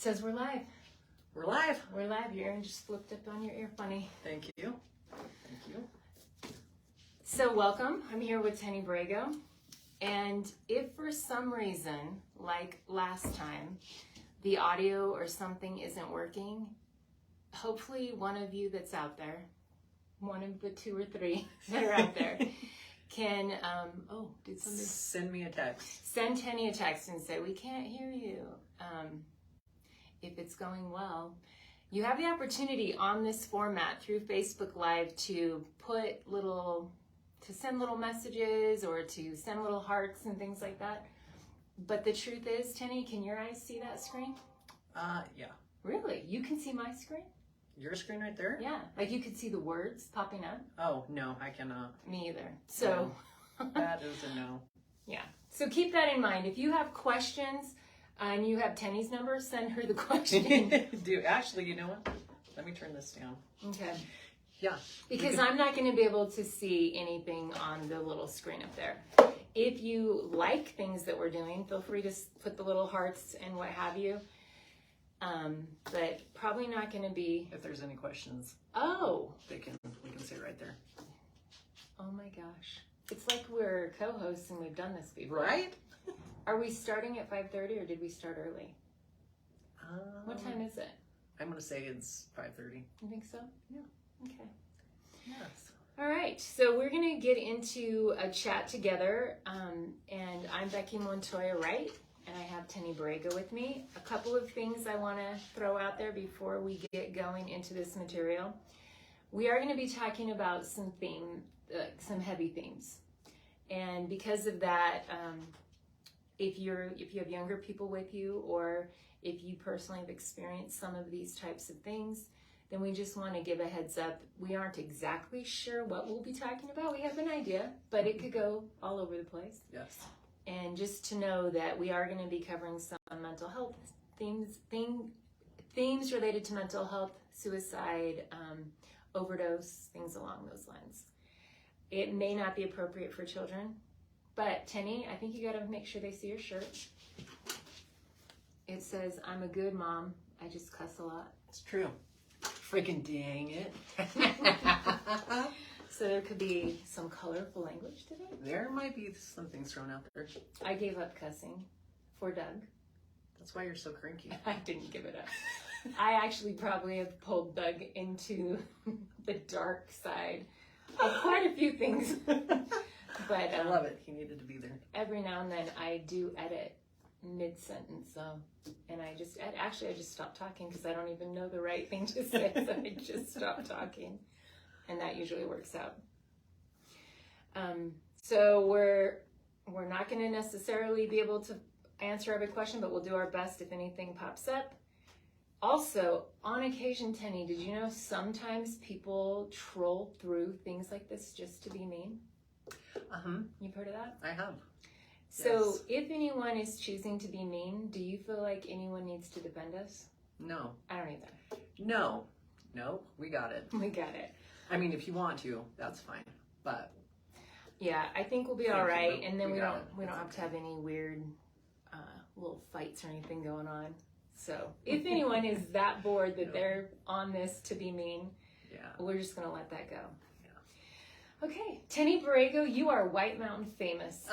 says we're live. We're live. We're live. Your ear just flipped up on your ear funny. Thank you. Thank you. So welcome. I'm here with Tenney Borrego. And if for some reason, like last time, the audio or something isn't working, hopefully one of you that's out there, one of the two or three that are out there, can, did somebody send me a text? Send Tenney a text and say, we can't hear you. If it's going well, you have the opportunity on this format through Facebook Live to send little messages or to send little hearts and things like that. But the truth is, Tenney, can your eyes see that screen? Yeah. Really? You can see my screen? Your screen right there? Yeah. Like you could see the words popping up? Oh, no, I cannot. Me either. So. No, that is a no. Yeah. So keep that in mind. If you have questions and you have Tenney's number, send her the question. Actually, you know what? Let me turn this down. Okay. Yeah. Because I'm not going to be able to see anything on the little screen up there. If you like things that we're doing, feel free to put the little hearts and what have you. But probably not going to be. If there's any questions. Oh. We can say right there. Oh my gosh. It's like we're co-hosts and we've done this before. Right? Are we starting at 5:30 or did we start early? What time is it? I'm going to say it's 5:30. You think so? Yeah. Okay. Yes. All right. So we're going to get into a chat together. And I'm Becky Montoya Wright, and I have Tenney Borrego with me. A couple of things I want to throw out there before we get going into this material. We are going to be talking about some heavy themes. And because of that, if you have younger people with you, or if you personally have experienced some of these types of things, then we just want to give a heads up. We aren't exactly sure what we'll be talking about. We have an idea, but it could go all over the place. Yes. And just to know that we are going to be covering some mental health themes related to mental health, suicide, overdose, things along those lines. It may not be appropriate for children, but Tenney, I think you got to make sure they see your shirt. It says, "I'm a good mom. I just cuss a lot." It's true. Freaking dang it. So there could be some colorful language today. There might be some things thrown out there. I gave up cussing for Doug. That's why you're so cranky. I didn't give it up. I actually probably have pulled Doug into the dark side of quite a few things. But I love it. He needed to be there. Every now and then I do edit mid-sentence. And I just stop talking because I don't even know the right thing to say. So I just stop talking. And that usually works out. So we're not going to necessarily be able to answer every question, but we'll do our best if anything pops up. Also, on occasion, Tenney, did you know sometimes people troll through things like this just to be mean? You've heard of that? I have. So if anyone is choosing to be mean, do you feel like anyone needs to defend us? No. I don't either. No, we got it. We got it. I mean, if you want to, that's fine. But yeah, I think we'll be all right, and then we don't It's have to have any weird little fights or anything going on. So if anyone is that bored that they're on this to be mean, we're just gonna let that go. Yeah. Okay, Tenney Borrego, you are White Mountain famous.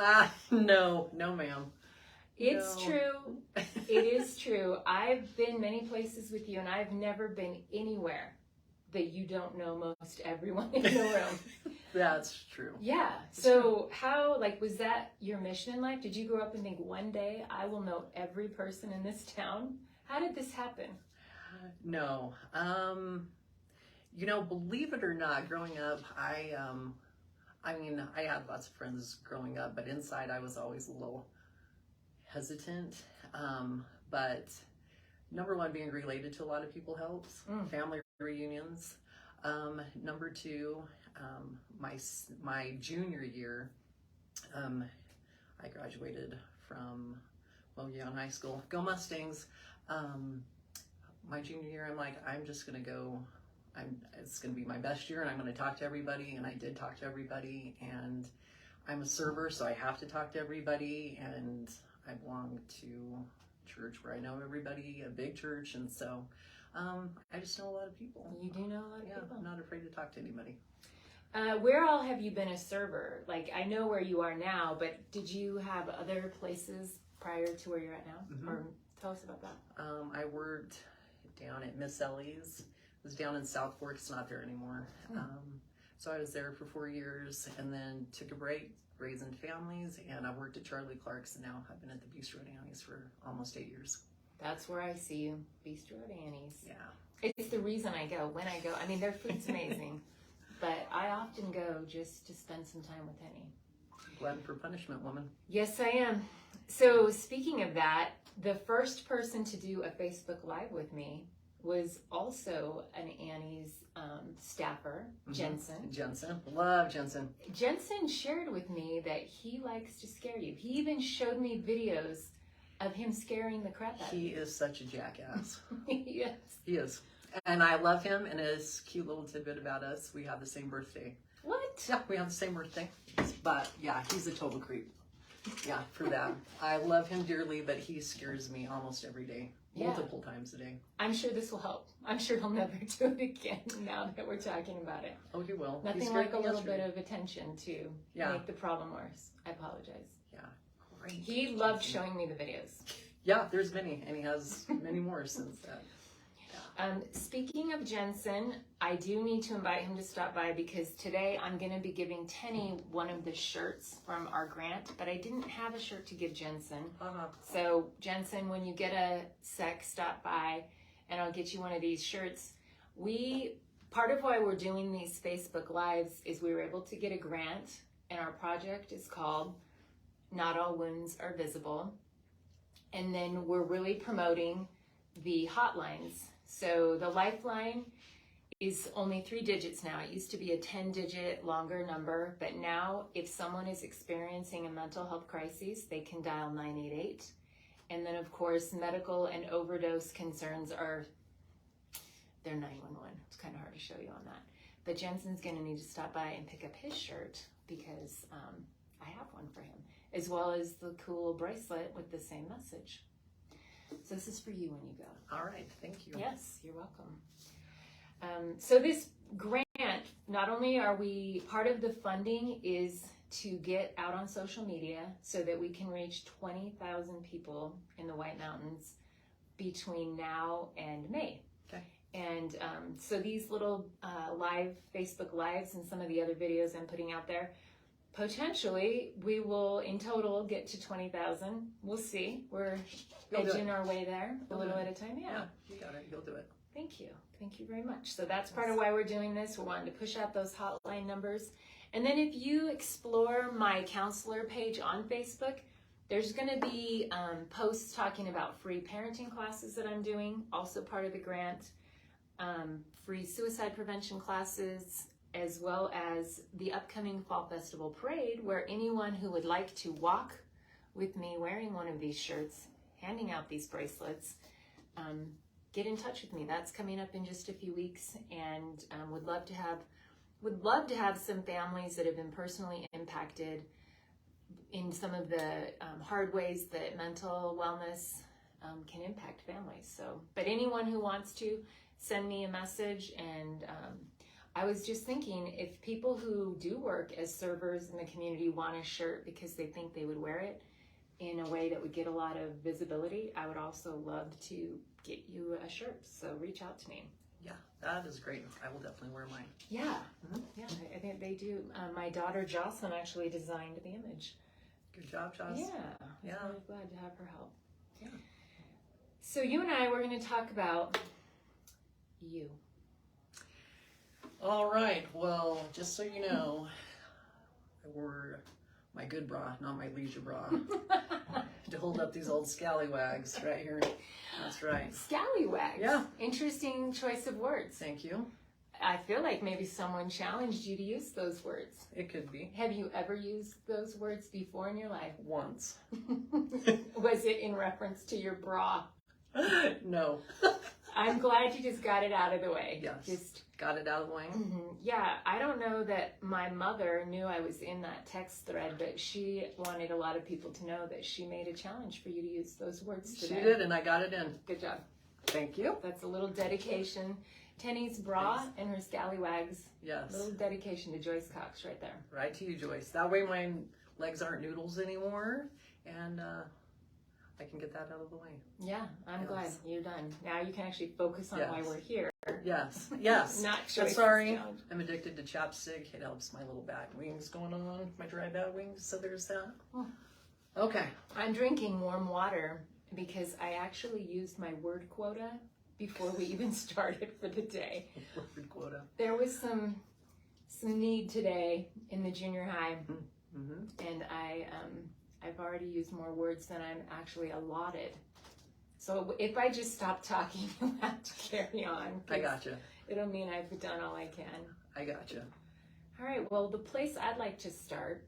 No, ma'am. It's true. It is true. I've been many places with you, and I've never been anywhere that you don't know most everyone in the room. That's true. Yeah. So how, was that your mission in life? Did you grow up and think one day I will know every person in this town? How did this happen? No. Believe it or not, growing up, I had lots of friends growing up, but inside I was always a little hesitant. But number one, being related to a lot of people helps. Family reunions. Number two, my junior year, I graduated from Young High School. Go Mustangs. My junior year, I'm like, I'm just gonna go. It's gonna be my best year, and I'm gonna talk to everybody. And I did talk to everybody, and I'm a server, so I have to talk to everybody, and I belong to church where I know everybody, a big church, and so I just know a lot of people. You do know a lot of people. I'm not afraid to talk to anybody. Where all have you been a server? Like, I know where you are now, but did you have other places prior to where you're at now? Or tell us about that. I worked down at Miss Ellie's. It was down in South Fork. It's not there anymore. So I was there for 4 years and then took a break, raising families, and I worked at Charlie Clark's, and now I've been at the Bistro at Annie's for almost 8 years. That's where I see you, Bistro at Annie's. Yeah. It's the reason I go, when I go. I mean, their food's amazing, but I often go just to spend some time with Tenney. Glutton for punishment, woman. Yes, I am. So speaking of that, the first person to do a Facebook Live with me was also an Annie's staffer, Jensen. Jensen. Love Jensen. Jensen shared with me that he likes to scare you. He even showed me videos of him scaring the crap out of you. He is such a jackass. Yes. He is. And I love him, and his cute little tidbit about us, we have the same birthday. What? Yeah, we have the same birthday. But yeah, he's a total creep. Yeah, for that. I love him dearly, but he scares me almost every day. Multiple times a day. I'm sure this will help. I'm sure he'll never do it again now that we're talking about it. Oh, he will. Nothing like a little bit of attention to make the problem worse. I apologize. Yeah, great. He loved showing me the videos. Yeah, there's many, and he has many more since that. Speaking of Jensen, I do need to invite him to stop by because today I'm going to be giving Tenney one of the shirts from our grant, but I didn't have a shirt to give Jensen. So Jensen, when you get a sec, stop by and I'll get you one of these shirts. Part of why we're doing these Facebook Lives is we were able to get a grant, and our project is called Not All Wounds Are Visible. And then we're really promoting the hotlines. So the Lifeline is only 3 digits now. It used to be a 10-digit longer number, but now if someone is experiencing a mental health crisis, they can dial 988. And then of course, medical and overdose concerns they're 911. It's kind of hard to show you on that. But Jensen's gonna need to stop by and pick up his shirt because I have one for him, as well as the cool bracelet with the same message. So this is for you when you go. All right, thank you. Yes, you're welcome. So this grant, not only are we, part of the funding is to get out on social media so that we can reach 20,000 people in the White Mountains between now and May. Okay. And so these little live Facebook Lives and some of the other videos I'm putting out there, potentially we will in total get to 20,000. We'll see. We're edging our way there a little at a time. Yeah, you got it. You'll do it. Thank you. Thank you very much. So that's part of why we're doing this. We're wanting to push out those hotline numbers. And then if you explore my counselor page on Facebook, there's going to be posts talking about free parenting classes that I'm doing, also part of the grant, free suicide prevention classes, as well as the upcoming Fall Festival Parade, where anyone who would like to walk with me wearing one of these shirts, handing out these bracelets, get in touch with me. That's coming up in just a few weeks, and would love to have some families that have been personally impacted in some of the hard ways that mental wellness can impact families. So, but anyone who wants to, send me a message. And I was just thinking, if people who do work as servers in the community want a shirt because they think they would wear it in a way that would get a lot of visibility, I would also love to get you a shirt. So reach out to me. Yeah, that is great. I will definitely wear mine. Yeah, yeah, I think they do. My daughter Jocelyn actually designed the image. Good job, Joss. Yeah, I'm really glad to have her help. Yeah. So you and I, we're going to talk about you. All right. Well, just so you know, I wore my good bra, not my leisure bra, to hold up these old scallywags right here. That's right. Scallywags. Yeah. Interesting choice of words. Thank you. I feel like maybe someone challenged you to use those words. It could be. Have you ever used those words before in your life? Once. Was it in reference to your bra? No. I'm glad you just got it out of the way. Yes. Just got it out of the way. Yeah, I don't know that my mother knew I was in that text thread, but she wanted a lot of people to know that she made a challenge for you to use those words today. She did, and I got it in. Good job. Thank you. That's a little dedication. Tenney's bra Thanks. and her scallywags. Yes. A little dedication to Joyce Cox right there. Right to you, Joyce. That way my legs aren't noodles anymore, and I can get that out of the way. Yeah, I'm Yes. glad you're done. Now you can actually focus on Yes. why we're here. Yes, yes. Not I'm Joyce's sorry. challenge. I'm addicted to chapstick. It helps my little bat wings going on, my dry bat wings, so there's that. Oh. Okay. I'm drinking warm water because I actually used my word quota before we even started for the day. Word quota. There was some need today in the junior high, Mm-hmm. and I've already used more words than I'm actually allotted. So if I just stop talking, you'll have to carry on. I gotcha. It'll mean I've done all I can. I gotcha. All right, well, the place I'd like to start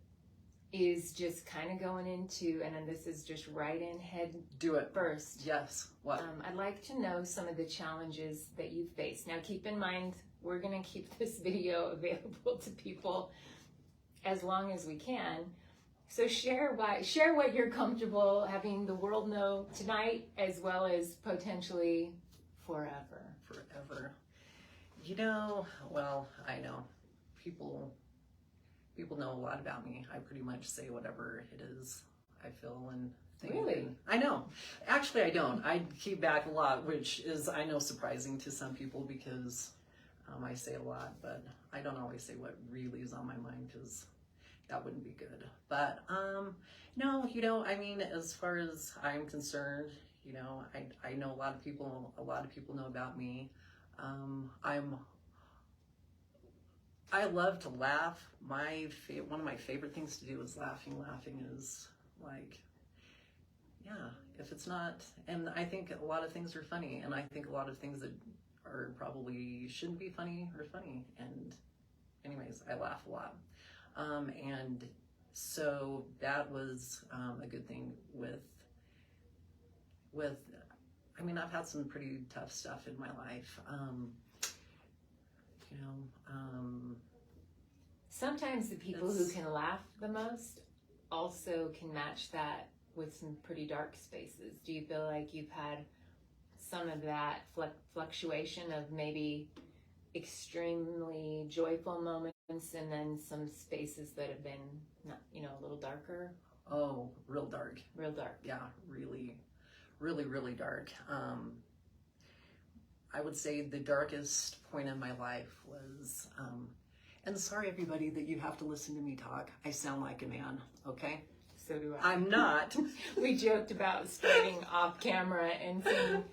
is just kind of going into, and then this is just right in head Do it. first. Yes. What? I'd like to know some of the challenges that you face. Now, keep in mind, we're going to keep this video available to people as long as we can. So share what you're comfortable having the world know tonight, as well as potentially forever. Forever. You know, well, I know. People know a lot about me. I pretty much say whatever it is I feel and think. Really? I know. Actually, I don't. I keep back a lot, which is, I know, surprising to some people because I say a lot, but I don't always say what really is on my mind because that wouldn't be good. But no, you know, I mean, as far as I'm concerned, you know, I know a lot of people know about me. I love to laugh. One of my favorite things to do is laughing. Laughing is like, yeah, if it's not, and I think a lot of things are funny, and I think a lot of things that are probably shouldn't be funny are funny. And anyways, I laugh a lot. And so that was a good thing with, I mean, I've had some pretty tough stuff in my life. You know, Sometimes the people who can laugh the most also can match that with some pretty dark spaces. Do you feel like you've had some of that fluctuation of maybe extremely joyful moments and then some spaces that have been, not, you know, a little darker? Oh, real dark. Real dark. Yeah, really, really, really dark. I would say the darkest point in my life was, and sorry everybody that you have to listen to me talk. I sound like a man, okay? So do I. I'm not. We joked about starting off camera and seeing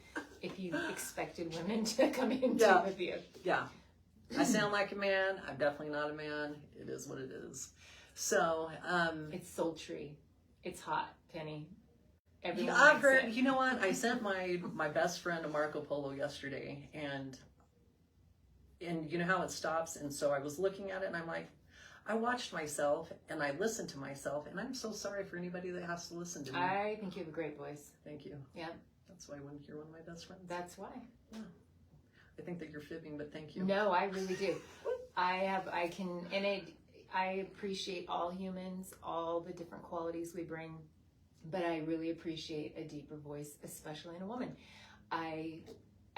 if you expected women to come in with you. Yeah. I sound like a man. I'm definitely not a man. It is what it is. So, it's sultry. It's hot, Tenney. Yeah, I've heard, you know what? I sent my best friend a Marco Polo yesterday, and you know how it stops? And so I was looking at it, and I'm like, I watched myself, and I listened to myself, and I'm so sorry for anybody that has to listen to me. I think you have a great voice. Thank you. Yeah. That's why I wouldn't hear one of my best friends. That's why. Yeah. I think that you're fibbing, but thank you. No, I really do. I appreciate all humans, all the different qualities we bring, but I really appreciate a deeper voice, especially in a woman. I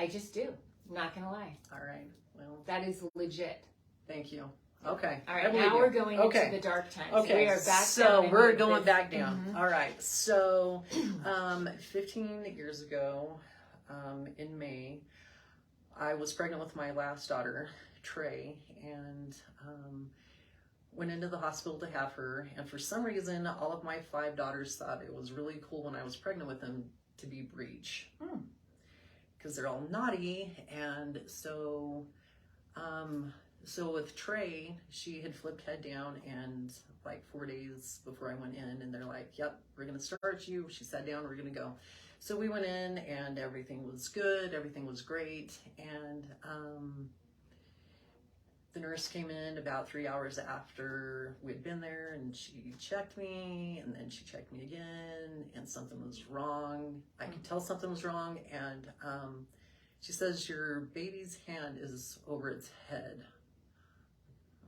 just do. Not gonna lie. All right. Well, that is legit. Thank you. Okay. All right. Now we're going into the dark times. Okay. We are back. So we're going back down. Mm-hmm. All right. So, 15 years ago, in May, I was pregnant with my last daughter, Trey, and went into the hospital to have her. And for some reason, all of my 5 daughters thought it was really cool when I was pregnant with them to be breech, because they're all naughty. And so, so with Trey, she had flipped head down, and like 4 days before I went in, and they're like, "Yep, we're gonna start you." She sat down, we're gonna go. So we went in, and everything was good, everything was great, and the nurse came in about 3 hours after we'd been there, and she checked me, and then she checked me again, and something was wrong. I could tell something was wrong, and She says, your baby's hand is over its head.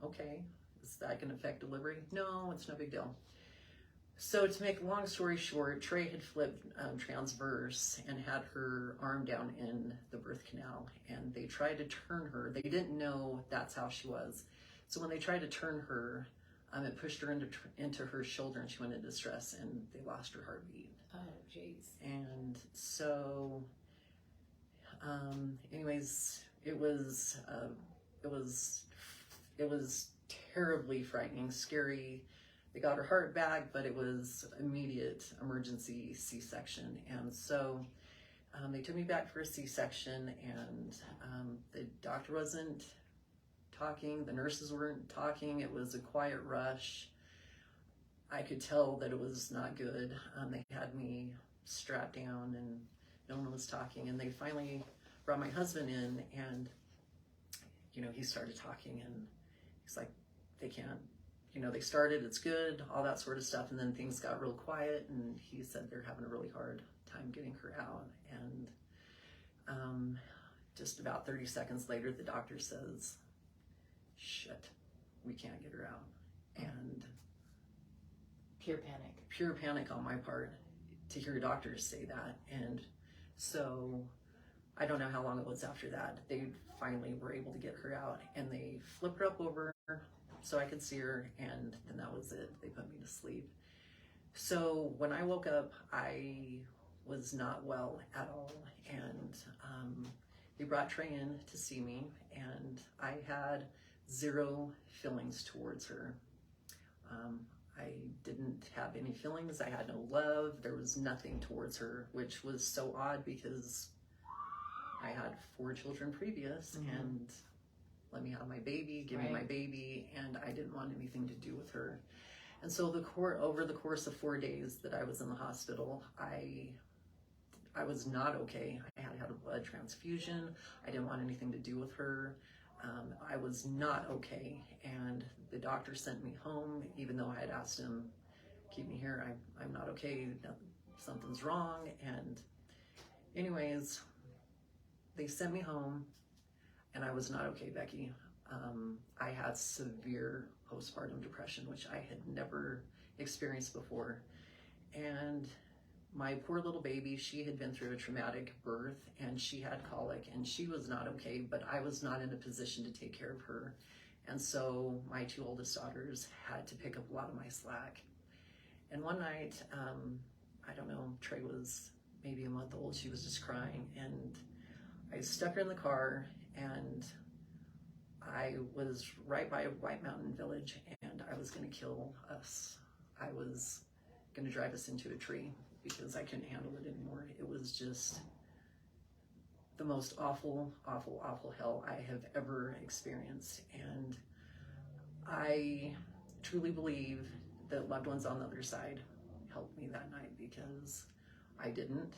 Okay, is that going to affect delivery? No, it's no big deal. So to make a long story short, Trey had flipped transverse and had her arm down in the birth canal, and they tried to turn her. They didn't know that's how she was. So when they tried to turn her, it pushed her into her shoulder, and she went into distress, and they lost her heartbeat. Oh, jeez. And so, anyways, it was terribly frightening, scary. They got her heart back, but it was immediate emergency C-section. And so they took me back for a C-section, and the doctor wasn't talking, the nurses weren't talking. It was a quiet rush. I could tell that it was not good. They had me strapped down, and no one was talking. And they finally brought my husband in, and he started talking, and he's like, they can't. They started, it's good, all that sort of stuff, and then things got real quiet, and he said they're having a really hard time getting her out. And just about 30 seconds later, the doctor says, shit, we can't get her out. And pure panic on my part to hear doctors say that. And so I don't know how long it was after that. They finally were able to get her out, and they flipped her up over so I could see her, and then that was it. They put me to sleep. So when I woke up, I was not well at all, and they brought Trey in to see me, and I had zero feelings towards her. I didn't have any feelings. I had no love. There was nothing towards her, which was so odd because I had 4 children previous, and let me have my baby, give me my baby, and I didn't want anything to do with her. And so over the course of 4 days that I was in the hospital, I was not okay. I had a blood transfusion. I didn't want anything to do with her. I was not okay, and the doctor sent me home, even though I had asked him, keep me here, I'm not okay, something's wrong. And anyways, they sent me home, and I was not okay, Becky. I had severe postpartum depression, which I had never experienced before. And my poor little baby, she had been through a traumatic birth, and she had colic, and she was not okay, but I was not in a position to take care of her. And so my 2 oldest daughters had to pick up a lot of my slack. And one night, I don't know, Trey was maybe a month old, she was just crying, and I stuck her in the car, and I was right by White Mountain Village, and I was going to kill us. I was going to drive us into a tree because I couldn't handle it anymore. It was just the most awful, awful, awful hell I have ever experienced. And I truly believe that loved ones on the other side helped me that night, because I didn't,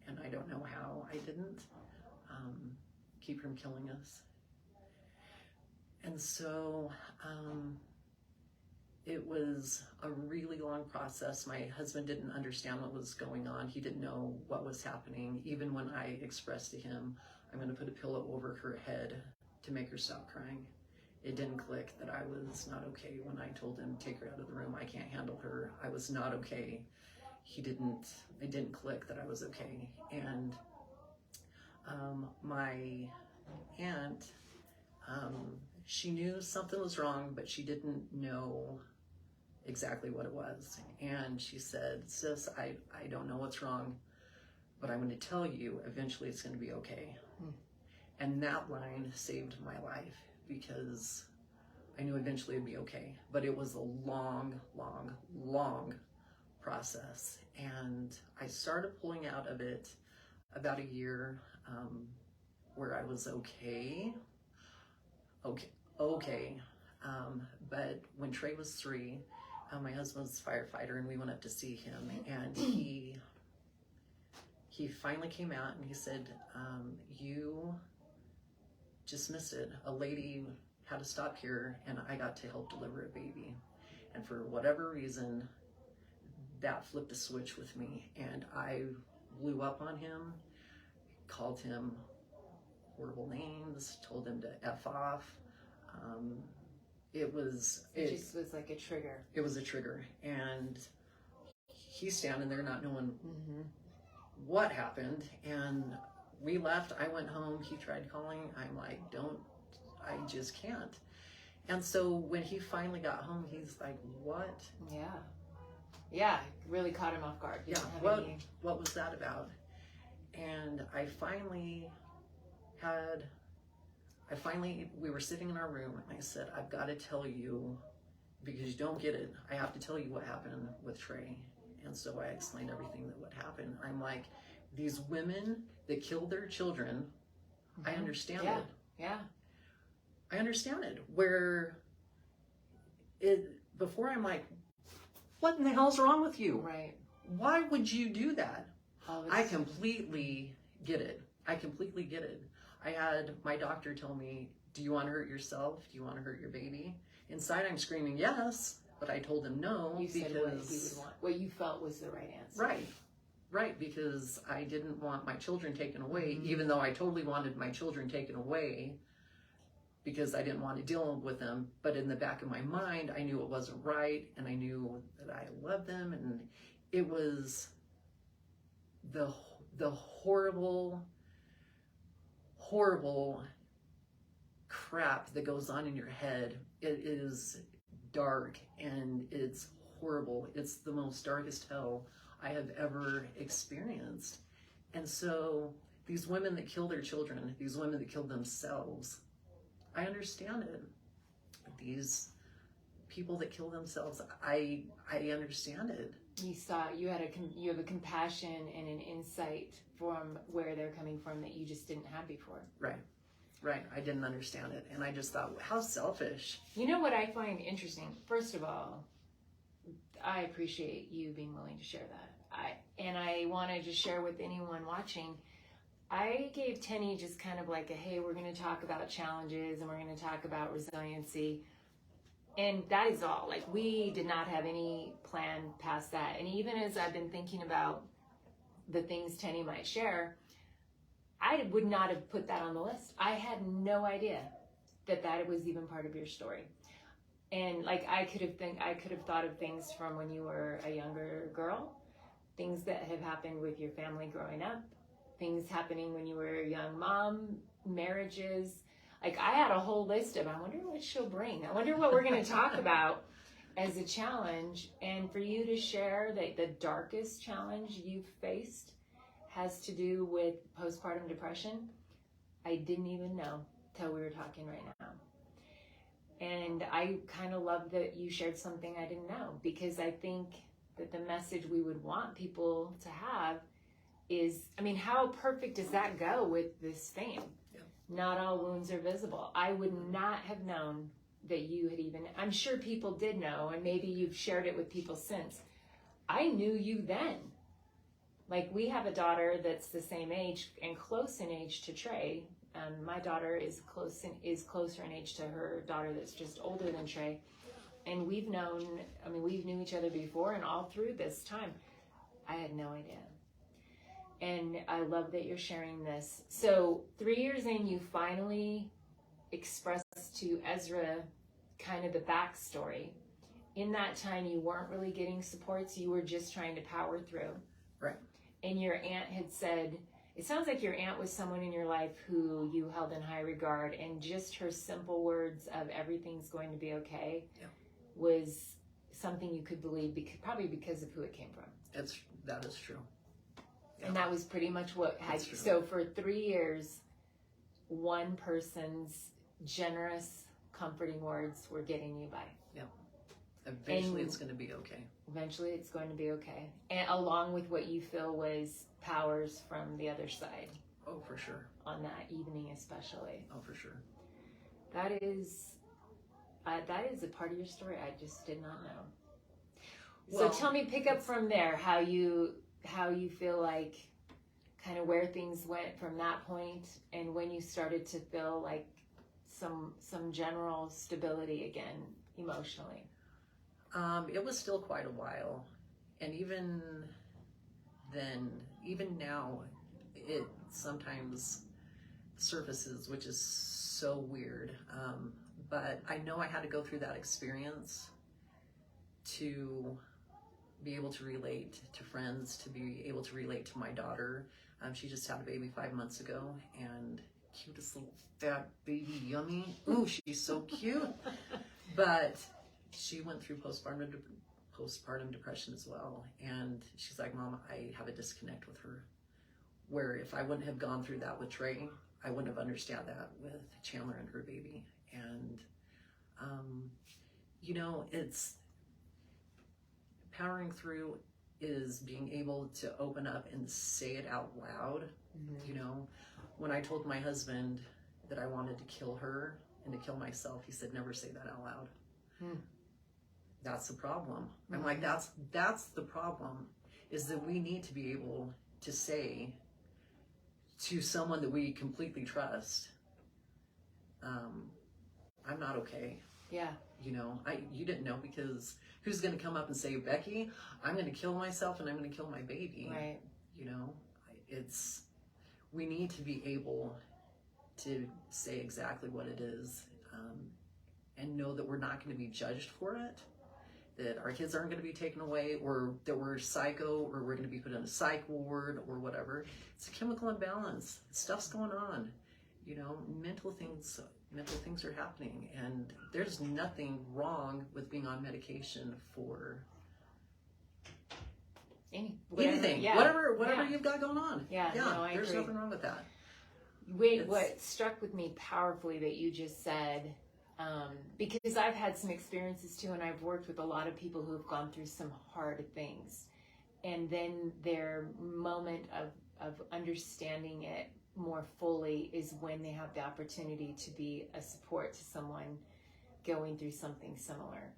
and I don't know how I didn't keep from killing us. And so it was a really long process. My husband didn't understand what was going on. He didn't know what was happening. Even when I expressed to him, I'm going to put a pillow over her head to make her stop crying, it didn't click that I was not okay. When I told him, take her out of the room, I can't handle her, I was not okay. It didn't click that I was okay. And my aunt, she knew something was wrong, but she didn't know exactly what it was. And she said, sis, I don't know what's wrong, but I'm going to tell you, eventually it's going to be okay. And that line saved my life, because I knew eventually it'd be okay. But it was a long, long, long process. And I started pulling out of it about a year, where I was okay. But when Trey was 3, my husband was a firefighter, and we went up to see him, and he finally came out and he said, you just missed it. A lady had to stop here, and I got to help deliver a baby. And for whatever reason, that flipped a switch with me, and I blew up on him, called him horrible names, told him to F off. It just was like a trigger. It was a trigger. And he's standing there not knowing what happened. And we left. I went home. He tried calling. I'm like, I just can't. And so when he finally got home, he's like, what? Yeah, really caught him off guard. What was that about? And we were sitting in our room, and I said, I've got to tell you, because you don't get it, I have to tell you what happened with Trey. And so I explained everything that would happen. I'm like, these women that killed their children, I understand it. Yeah. I understand it. Before I'm like, what in the hell's wrong with you? Right. Why would you do that? I completely get it. I had my doctor tell me, do you want to hurt yourself? Do you want to hurt your baby? Inside I'm screaming yes, but I told him no. You said what he would want. What you felt was the right answer. Right, because I didn't want my children taken away, even though I totally wanted my children taken away because I didn't want to deal with them. But in the back of my mind, I knew it wasn't right, and I knew that I loved them, and it was the horrible crap that goes on in your head. It is dark and it's horrible. It's the most darkest hell I have ever experienced. And so these women that kill their children, these women that kill themselves, I understand it. These people that kill themselves, I understand it. You have a compassion and an insight from where they're coming from that you just didn't have before. Right. I didn't understand it. And I just thought, how selfish. You know what I find interesting? First of all, I appreciate you being willing to share that. I want to just share with anyone watching, I gave Tenney just kind of like hey, we're going to talk about challenges and we're going to talk about resiliency. And that is all. Like, we did not have any plan past that. And even as I've been thinking about the things Tenney might share, I would not have put that on the list. I had no idea that was even part of your story. And like, I could have thought of things from when you were a younger girl, things that have happened with your family growing up, things happening when you were a young mom, marriages. Like, I had a whole list of, I wonder what she'll bring. I wonder what we're going to talk about as a challenge. And for you to share that the darkest challenge you've faced has to do with postpartum depression, I didn't even know till we were talking right now. And I kind of love that you shared something I didn't know, because I think that the message we would want people to have is, I mean, how perfect does that go with this fame? Not all wounds are visible. I would not have known that you had even, I'm sure people did know, and maybe you've shared it with people since. I knew you then. Like, we have a daughter that's the same age and close in age to Trey. My daughter is closer in age to her daughter that's just older than Trey. And we've knew each other before, and all through this time, I had no idea. And I love that you're sharing this. So 3 years in, you finally expressed to Ezra kind of the backstory. In that time, you weren't really getting supports. You were just trying to power through. Right. And your aunt had said, it sounds like your aunt was someone in your life who you held in high regard, and just her simple words of everything's going to be okay was something you could believe, probably because of who it came from. That is true. And that was pretty much what had you. So for 3 years, one person's generous, comforting words were getting you by. Yeah. Eventually it's going to be okay. Eventually it's going to be okay. And along with what you feel was powers from the other side. Oh, for sure. On that evening especially. Oh, for sure. That is a part of your story I just did not know. Well, so tell me, pick up from there, how you feel like, kind of where things went from that point, and when you started to feel like some general stability again emotionally. It was still quite a while, and even then, even now, it sometimes surfaces, which is so weird. But I know I had to go through that experience to be able to relate to friends, to be able to relate to my daughter. She just had a baby 5 months ago, and cutest little fat baby, yummy. Ooh, she's so cute. But she went through postpartum depression as well. And she's like, Mom, I have a disconnect with her. Where if I wouldn't have gone through that with Trey, I wouldn't have understood that with Chandler and her baby. And, you know, it's powering through is being able to open up and say it out loud. Mm-hmm. You know, when I told my husband that I wanted to kill her and to kill myself, he said, never say that out loud. Hmm. That's the problem. Mm-hmm. I'm like, that's the problem, is that we need to be able to say to someone that we completely trust, I'm not okay. Yeah. You know, you didn't know, because who's going to come up and say, Becky, I'm going to kill myself and I'm going to kill my baby. Right. You know, we need to be able to say exactly what it is, and know that we're not going to be judged for it, that our kids aren't going to be taken away, or that we're psycho, or we're going to be put in a psych ward or whatever. It's a chemical imbalance. Stuff's going on. You know, mental things are happening, and there's nothing wrong with being on medication for anything, yeah. whatever yeah. You've got going on. Yeah, no, there's nothing wrong with that. Wait, what struck with me powerfully that you just said, because I've had some experiences too, and I've worked with a lot of people who have gone through some hard things, and then their moment of understanding it more fully is when they have the opportunity to be a support to someone going through something similar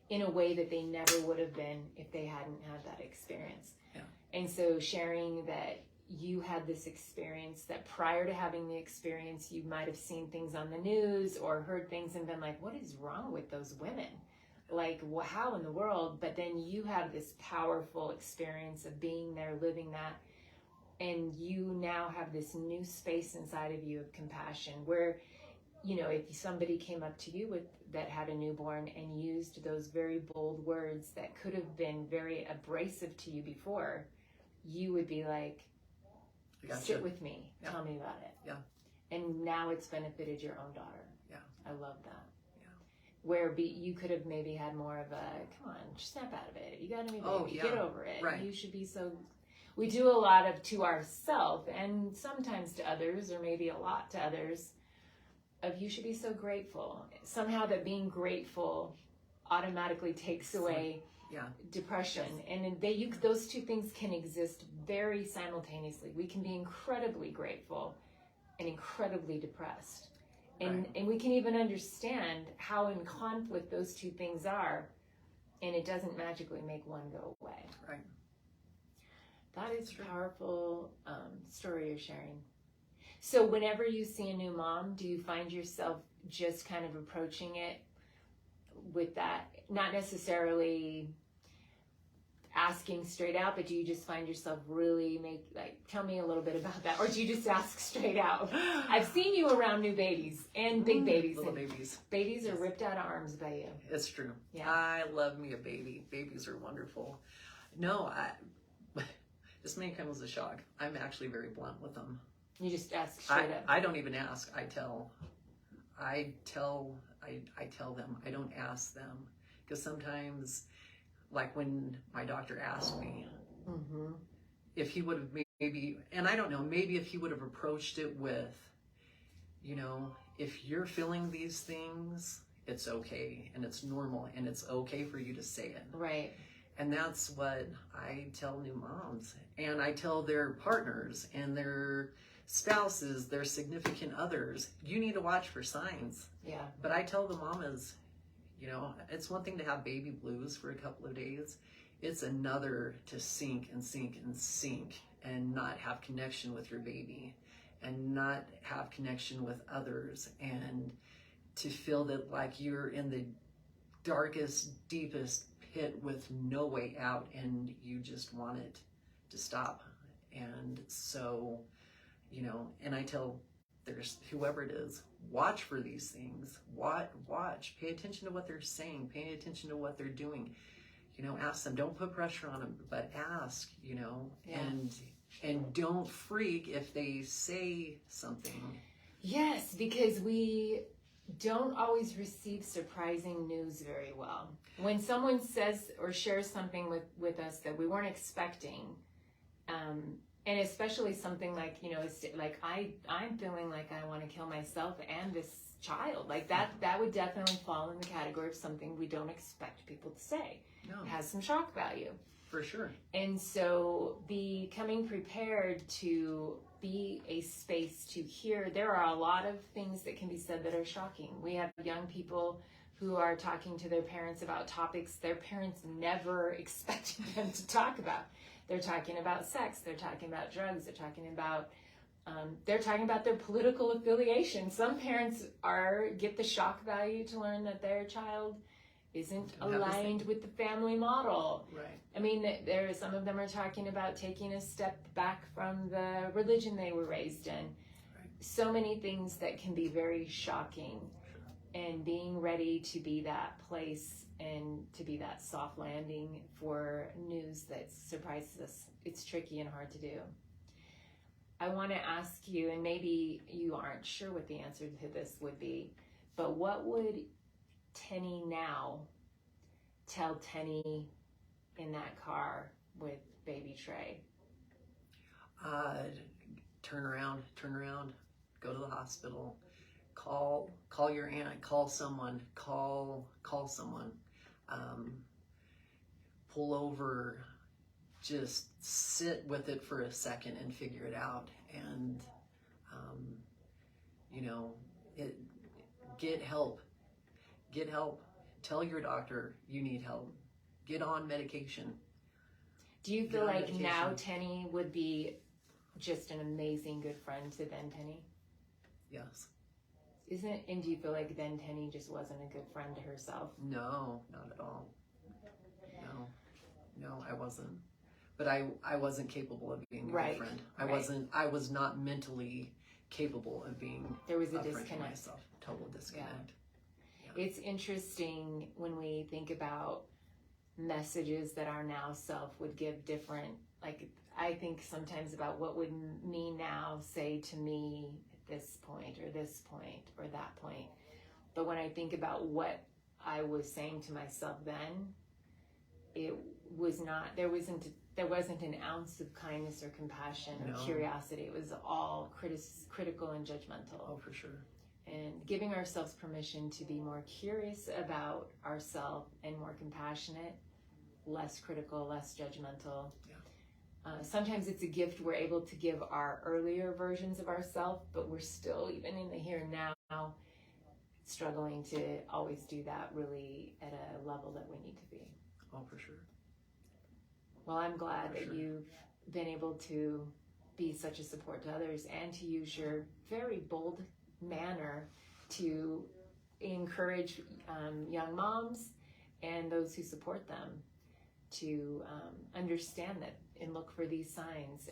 in a way that they never would have been if they hadn't had that experience. Yeah. And so sharing that you had this experience, that prior to having the experience, you might have seen things on the news or heard things and been like, what is wrong with those women? Like, how in the world? But then you have this powerful experience of being there, living that, and you now have this new space inside of you of compassion where, you know, if somebody came up to you that had a newborn and used those very bold words that could have been very abrasive to you before, you would be like, gotcha. Sit with me, yeah. Tell me about it. Yeah. And now it's benefited your own daughter. Yeah. I love that. Yeah. Where you could have maybe had more of a, come on, snap out of it. You got a new baby, yeah. Get over it. Right. You should be so... We do a lot of to ourselves and sometimes to others, or maybe a lot to others, of you should be so grateful. Somehow that being grateful automatically takes away depression. Yes. And those two things can exist very simultaneously. We can be incredibly grateful and incredibly depressed. And we can even understand how in conflict those two things are, and it doesn't magically make one go away. Right. That is a powerful story you're sharing. So whenever you see a new mom, do you find yourself just kind of approaching it with that, not necessarily asking straight out, but do you just find yourself really tell me a little bit about that, or do you just ask straight out? I've seen you around new babies and big babies. Little babies. Babies are ripped out of arms by you. It's true. Yeah. I love me a baby. Babies are wonderful. No, this may come as a shock. I'm actually very blunt with them. You just ask straight up. I don't even ask. I tell them. I don't ask them, because sometimes, like when my doctor asked me, mm-hmm. if he would have maybe, and I don't know, maybe if he would have approached it with, you know, if you're feeling these things, it's okay and it's normal and it's okay for you to say it. Right. And that's what I tell new moms, and I tell their partners and their spouses, their significant others, you need to watch for signs. Yeah. But I tell the mamas, you know, it's one thing to have baby blues for a couple of days. It's another to sink and sink and sink and not have connection with your baby and not have connection with others, and to feel that like you're in the darkest, deepest pit with no way out, and you just want it to stop. And so, you know, and I tell there's whoever it is, watch for these things. Watch. Pay attention to what they're saying. Pay attention to what they're doing. Ask them. Don't put pressure on them, but ask, Yeah. and don't freak if they say something. Yes, because we don't always receive surprising news very well. When someone says or shares something with us that we weren't expecting, and especially something like, it's like I'm feeling like I want to kill myself and this child, like that would definitely fall in the category of something we don't expect people to say. No. It has some shock value. For sure. And so becoming prepared to be a space to hear, there are a lot of things that can be said that are shocking. We have young people who are talking to their parents about topics their parents never expected them to talk about. They're talking about sex, they're talking about drugs, they're talking about their political affiliation. Some parents get the shock value to learn that their child isn't aligned with the family model. Right. I mean, some of them are talking about taking a step back from the religion they were raised in. Right. So many things that can be very shocking. Sure. And being ready to be that place and to be that soft landing for news that surprises us. It's tricky and hard to do. I want to ask you, and maybe you aren't sure what the answer to this would be, but what would Tenney now tell Tenney in that car with baby Trey? Turn around, go to the hospital, call your aunt, call someone, pull over, just sit with it for a second and figure it out. And, get help. Tell your doctor you need help. Get on medication. Do you feel like now Tenney would be just an amazing good friend to then Tenney? Yes. And do you feel like then Tenney just wasn't a good friend to herself? No, not at all. No, I wasn't. But I wasn't capable of being a good friend. I was not mentally capable of being there was a friend to disconnect. myself. Total disconnect. Yeah. It's interesting when we think about messages that our now self would give different, like I think sometimes about what would me now say to me at this point or that point. But when I think about what I was saying to myself then, it was not, there wasn't an ounce of kindness or compassion or curiosity. It was all critical and judgmental. Oh, for sure. And giving ourselves permission to be more curious about ourselves and more compassionate, less critical, less judgmental. Yeah. Sometimes it's a gift we're able to give our earlier versions of ourselves, but we're still, even in the here and now, struggling to always do that really at a level that we need to be. Oh, for sure. Well, I'm glad that you've been able to be such a support to others and to use your very bold manner to encourage young moms and those who support them to understand that and look for these signs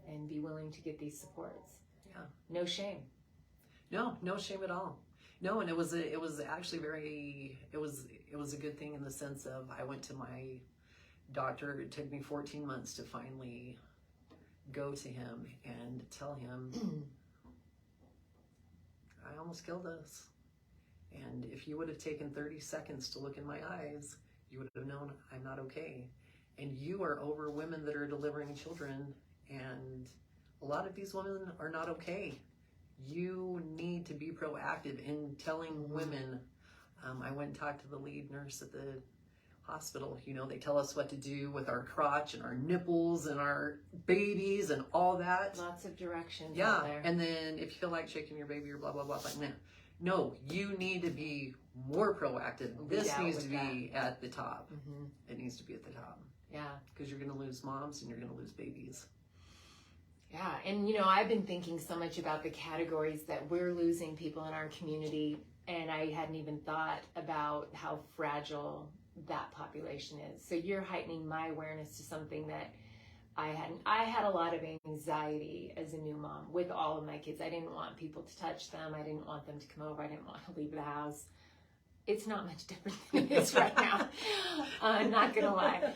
and be willing to get these supports. Yeah. No shame. No shame at all. No, and it was actually it was a good thing in the sense of I went to my doctor. It took me 14 months to finally go to him and tell him I almost killed us. And if you would have taken 30 seconds to look in my eyes, you would have known I'm not okay. And you are over women that are delivering children, and a lot of these women are not okay. You need to be proactive in telling women. I went and talked to the lead nurse at the hospital. They tell us what to do with our crotch and our nipples and our babies and all that. Lots of directions. Yeah, out there. and then if you feel like shaking your baby or blah, blah, blah, like, nah. No, you need to be more proactive. This needs to be at the top. Mm-hmm. It needs to be at the top. Yeah. Because you're going to lose moms and you're going to lose babies. Yeah, and I've been thinking so much about the categories that we're losing people in our community, and I hadn't even thought about how fragile that population is. So you're heightening my awareness to something that I had a lot of anxiety as a new mom with all of my kids. I didn't want people to touch them. I didn't want them to come over. I didn't want to leave the house. It's not much different than it is right now. I'm not going to lie.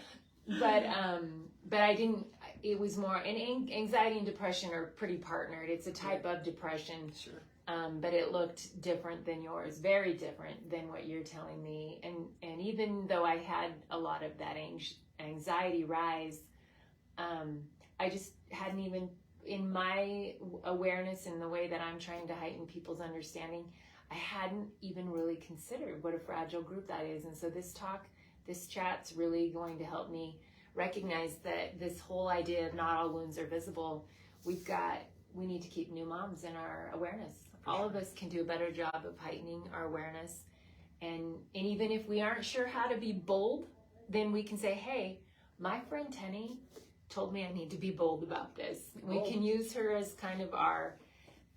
But I didn't, it was more, and anxiety and depression are pretty partnered. It's a type of depression. Sure. But it looked different than yours, very different than what you're telling me. And even though I had a lot of that anxiety rise, I just hadn't even, in my awareness and the way that I'm trying to heighten people's understanding, I hadn't even really considered what a fragile group that is. And so this chat's really going to help me recognize that this whole idea of not all wounds are visible, we need to keep new moms in our awareness. All of us can do a better job of heightening our awareness. And even if we aren't sure how to be bold, then we can say, hey, my friend Tenney told me I need to be bold about this. We can use her as kind of our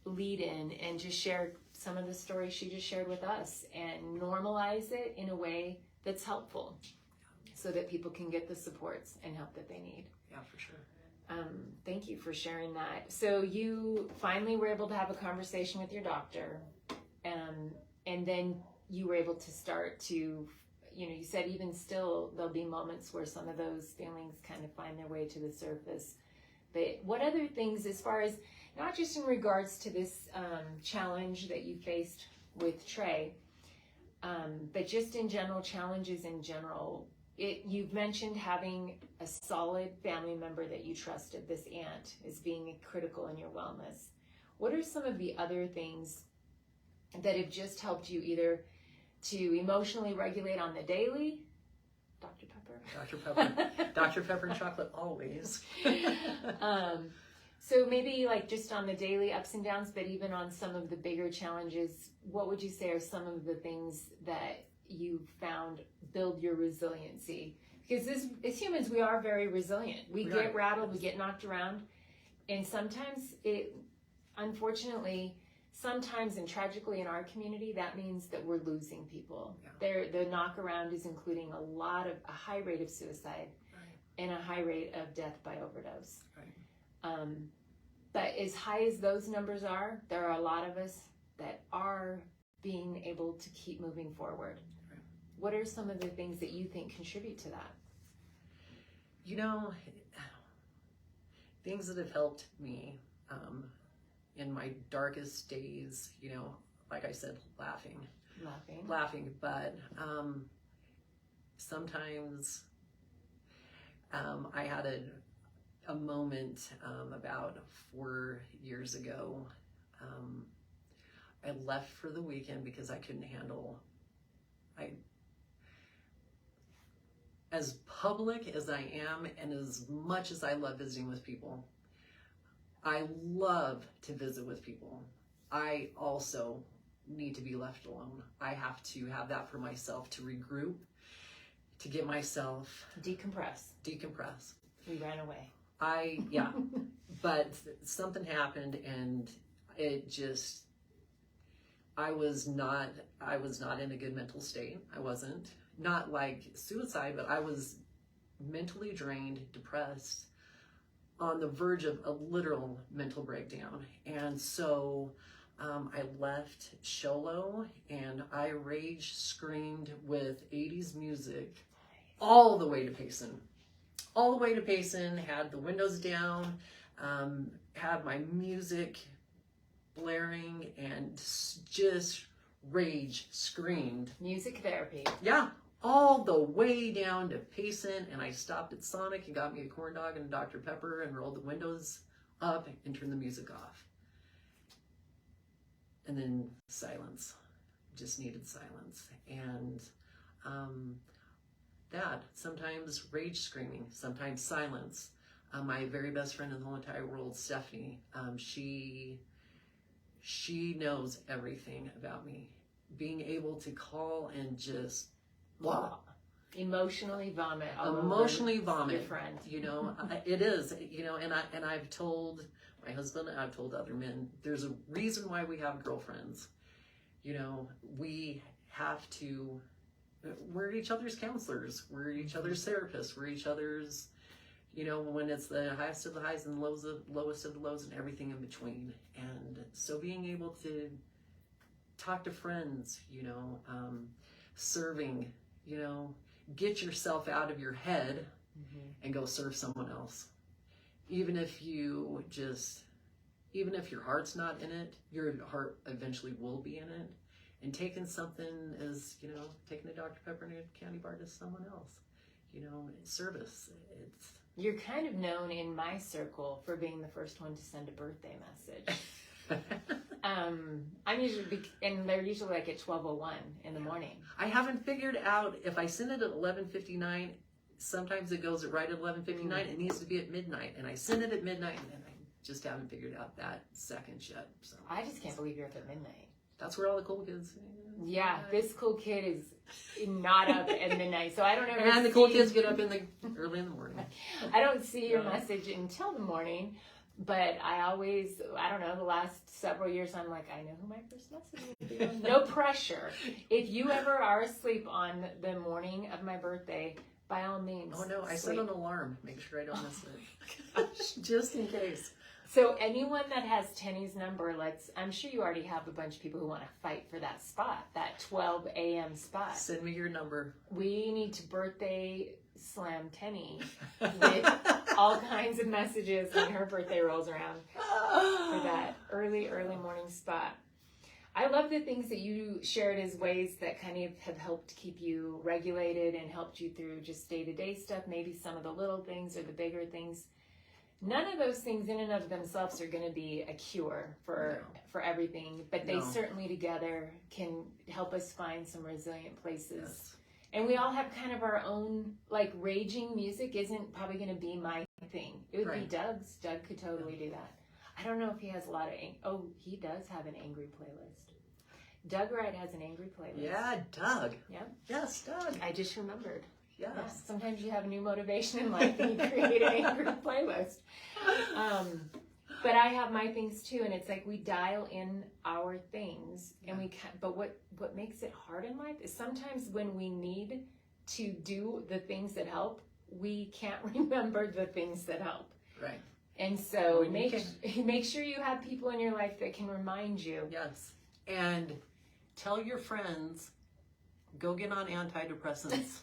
lead-in and just share some of the stories she just shared with us and normalize it in a way that's helpful so that people can get the supports and help that they need. Yeah, for sure. Thank you for sharing that. So you finally were able to have a conversation with your doctor, and then you were able to start to, you said even still there'll be moments where some of those feelings kind of find their way to the surface. But what other things, as far as, not just in regards to this challenge that you faced with Trey, but just in general, challenges in general, you've mentioned having a solid family member that you trusted, this aunt, as being critical in your wellness. What are some of the other things that have just helped you either to emotionally regulate on the daily? Dr. Pepper? Dr. Pepper. Dr. Pepper and chocolate always. So maybe like just on the daily ups and downs, but even on some of the bigger challenges, what would you say are some of the things that you found build your resiliency? Because as humans, we are very resilient. We get rattled, we get knocked around, and sometimes unfortunately, sometimes and tragically in our community, that means that we're losing people. Yeah. The knock around is including a high rate of suicide and a high rate of death by overdose. Right. But as high as those numbers are, there are a lot of us that are being able to keep moving forward. What are some of the things that you think contribute to that? Things that have helped me in my darkest days, like I said, laughing, but sometimes I had a moment about 4 years ago. I left for the weekend because I couldn't handle, as public as I am and as much as I love visiting with people, I love to visit with people. I also need to be left alone. I have to have that for myself, to regroup, to get myself... Decompress. We ran away. But something happened and it just... I was not in a good mental state. I wasn't. Not like suicide, but I was mentally drained, depressed, on the verge of a literal mental breakdown. And so I left Sholo and I rage screamed with 80s music all the way to Payson. Had the windows down, had my music blaring, and just rage screamed. Music therapy. Yeah, all the way down to Payson, and I stopped at Sonic and got me a corn dog and a Dr. Pepper and rolled the windows up and turned the music off. And then silence. Just needed silence. And that, sometimes rage screaming, sometimes silence. My very best friend in the whole entire world, Stephanie, she knows everything about me. Being able to call and just emotionally vomit. Your friend. It is. And I've told my husband, and I've told other men, there's a reason why we have girlfriends. We have to. We're each other's counselors. We're each other's therapists. We're each other's, You know, when it's the highest of the highs and lowest of the lows and everything in between. And so being able to talk to friends, you know, serving, you know, get yourself out of your head and go serve someone else. Even if your heart's not in it, your heart eventually will be in it. And taking something as, you know, taking a Dr. Pepper and a candy bar to someone else, you know, service. You're kind of known in my circle for being the first one to send a birthday message. I'm usually, and they're usually like at 12:01 in the morning. I haven't figured out if I send it at 11:59. Sometimes it goes right at 11:59. It needs to be at midnight, and I send it at midnight, and I just haven't figured out that second yet. So I just can't believe you're up at midnight. That's where all the cool kids. Yeah, this cool kid is not up at midnight, so I don't ever. And the cool kids get up early in the morning. I don't see your message until the morning, but I don't know, the last several years, I'm like, I know who my first message will be. No pressure. If you ever are asleep on the morning of my birthday, by all means. Oh no, I set an alarm. Make sure I don't miss it. Just in case. So anyone that has Tenney's number, I'm sure you already have a bunch of people who want to fight for that spot, that 12 a.m. spot. Send me your number. We need to birthday slam Tenney with all kinds of messages when her birthday rolls around for that early morning spot. I love the things that you shared as ways that kind of have helped keep you regulated and helped you through just day-to-day stuff, maybe some of the little things or the bigger things. None of those things in and of themselves are going to be a cure for everything, but they certainly together can help us find some resilient places. Yes. And we all have kind of our own, like, raging music isn't probably going to be my thing. It would be Doug's. Doug could totally do that. I don't know if he has a lot of, he does have an angry playlist. Doug Wright has an angry playlist. Yeah, Doug. Yeah. Yes, Doug. I just remembered. Yes. Yeah, sometimes you have new motivation in life and you create an angry playlist. But I have my things too, and it's like we dial in our things, and but what makes it hard in life is sometimes when we need to do the things that help, we can't remember the things that help. Right. And so make sure you have people in your life that can remind you. Yes. And tell your friends, go get on antidepressants.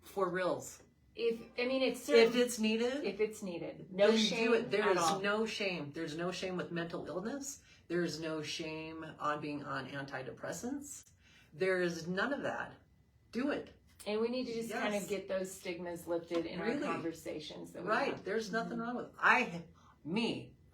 For reals. If it's needed. If it's needed. No shame. Do it. There is no shame. There's no shame with mental illness. There's no shame on being on antidepressants. There is none of that. Do it. And we need to just kind of get those stigmas lifted in our conversations. That we have. There's nothing wrong with I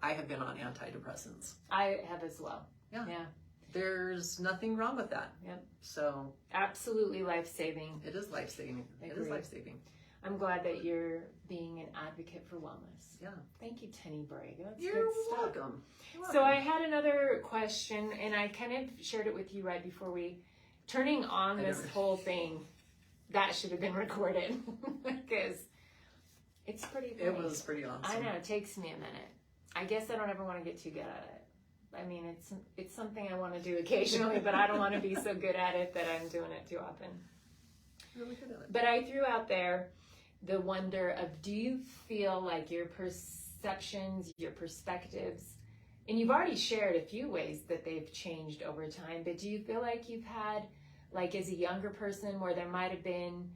have been on antidepressants. I have as well. Yeah. There's nothing wrong with that. Yep. So absolutely life-saving. It is life-saving. It is life-saving. I'm glad that you're being an advocate for wellness. Yeah. Thank you, Tenney Borrego. You're welcome. So I had another question, and I kind of shared it with you right before turning on this whole thing. That should have been recorded because it's pretty funny. It was pretty awesome. I know, it takes me a minute. I guess I don't ever want to get too good at it. I mean, it's something I want to do occasionally, but I don't want to be so good at it that I'm doing it too often. Really good at it. But I threw out there the wonder of, do you feel like your perceptions, your perspectives, and you've already shared a few ways that they've changed over time, but do you feel like you've had, like as a younger person, where there might have been,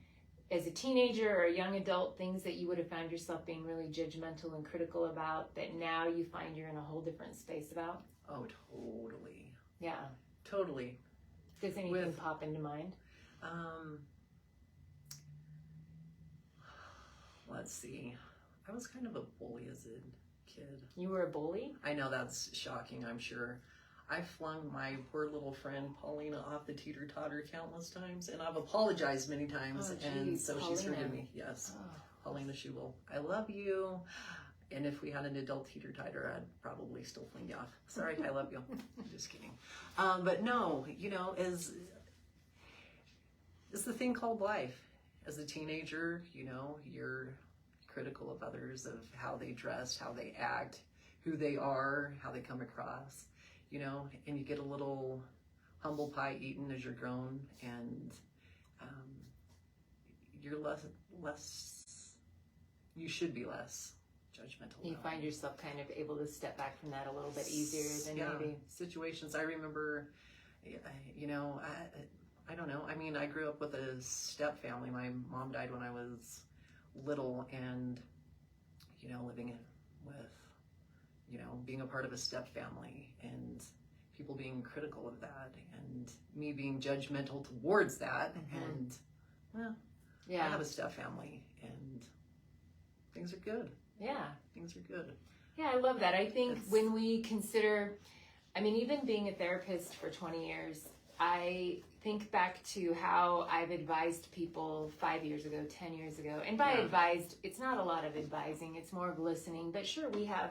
as a teenager or a young adult, things that you would have found yourself being really judgmental and critical about that now you find you're in a whole different space about? Oh, totally. Yeah. Totally. Does anything pop into mind? Let's see. I was kind of a bully as a kid. You were a bully? I know that's shocking, I'm sure. I flung my poor little friend Paulina off the teeter-totter countless times, and I've apologized many times, and so Paulina. She's forgiven me. Yes. Oh. Paulina Schubel. I love you. And if we had an adult teeter-totter, I'd probably still fling you off. Sorry, I love you. I'm just kidding. But no, it's the thing called life. As a teenager, you're critical of others, of how they dress, how they act, who they are, how they come across, and you get a little humble pie eaten as you're grown, and you're less you should be less judgmental. You find yourself kind of able to step back from that a little bit easier than maybe situations. I remember, you know, I don't know. I mean, I grew up with a step family. My mom died when I was little, and, you know, living with, you know, being a part of a step family and people being critical of that and me being judgmental towards that. And, well, I have a step family and things are good. Yeah. Things are good. Yeah, I love that. I think when we consider, I mean, even being a therapist for 20 years, I think back to how I've advised people 5 years ago, 10 years ago. And by advised, it's not a lot of advising, it's more of listening. But sure, we have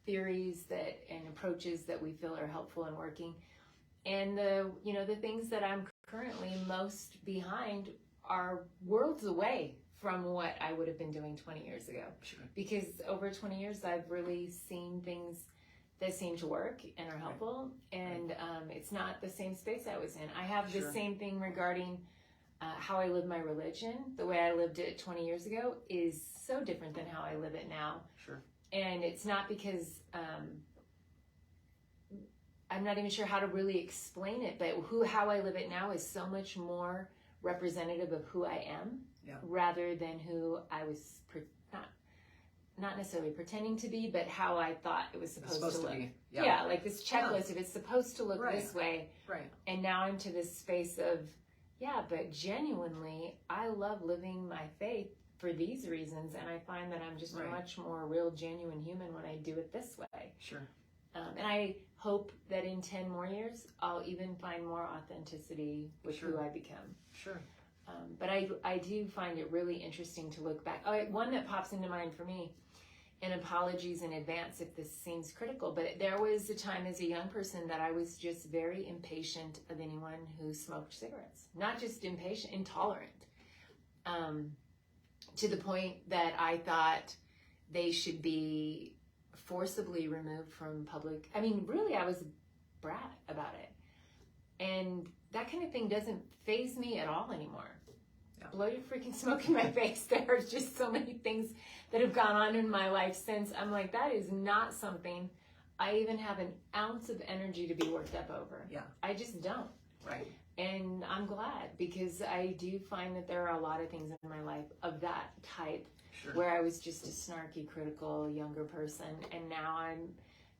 theories that and approaches that we feel are helpful and working. And the, you know, the things that I'm currently most behind are worlds away from what I would have been doing 20 years ago. Sure. Because over 20 years, I've really seen things that seem to work and are helpful. And it's not the same space I was in. I have the same thing regarding how I live my religion. The way I lived it 20 years ago is so different than how I live it now. Sure. And it's not because I'm not even sure how to really explain it, but how I live it now is so much more representative of who I am rather than who I was not necessarily pretending to be, but how I thought it was supposed to look. Be. Yeah, like this checklist, if it's supposed to look this way. Right. And now I'm to this space of, but genuinely, I love living my faith for these reasons, and I find that I'm just a much more real, genuine human when I do it this way. Sure. And I hope that in 10 more years, I'll even find more authenticity with who I become. Sure. But I do find it really interesting to look back. One that pops into mind for me, and apologies in advance if this seems critical, but there was a time as a young person that I was just very impatient of anyone who smoked cigarettes. Not just impatient, intolerant. To the point that I thought they should be forcibly removed from public. I mean, really, I was a brat about it. And that kind of thing doesn't faze me at all anymore. Blow your freaking smoke in my face. There are just so many things that have gone on in my life since. I'm like, that is not something I even have an ounce of energy to be worked up over. Yeah. I just don't. Right. And I'm glad, because I do find that there are a lot of things in my life of that type where I was just a snarky, critical, younger person. And now I'm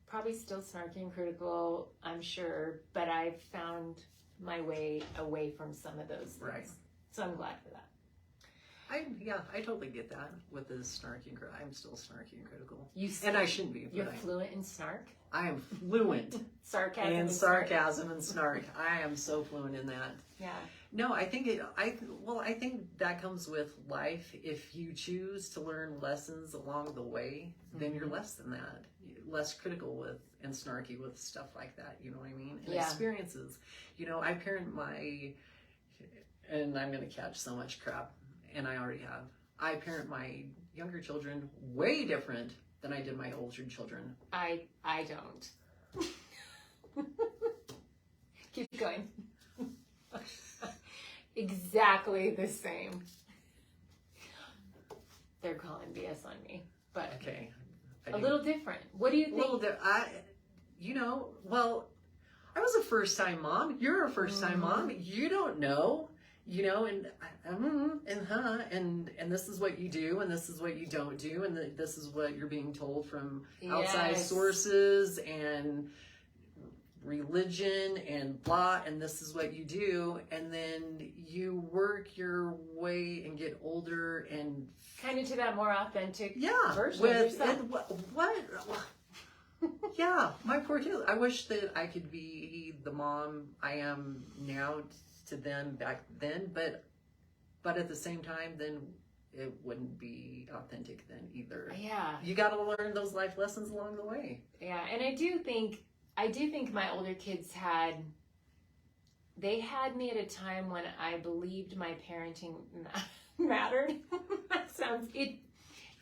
probably still snarky and critical, I'm sure, but I've found my way away from some of those things. Right. So I'm glad for that. I totally get that with the snarky. I'm still snarky and critical. And I shouldn't be. You're fluent in snark? I am fluent in sarcasm and snark. I am so fluent in that. Yeah. No, I think I think that comes with life. If you choose to learn lessons along the way, then you're less than that. Less critical with and snarky with stuff like that. You know what I mean? And experiences. You know, I parent and I'm going to catch so much crap, and I already have. I parent my younger children way different than I did my older children. I don't. Keep going. Exactly the same. They're calling BS on me, but okay, a little different. What do you think? I was a first-time mom. You're a first-time mom. You don't know. You know, and this is what you do, and this is what you don't do, and this is what you're being told from outside sources and religion and blah, and this is what you do, and then you work your way and get older and kind of to that more authentic version of yourself. My poor kid. I wish that I could be the mom I am now to them back then, but at the same time, then it wouldn't be authentic then either. Yeah, you got to learn those life lessons along the way. Yeah, and I do think my older kids had me at a time when I believed my parenting mattered.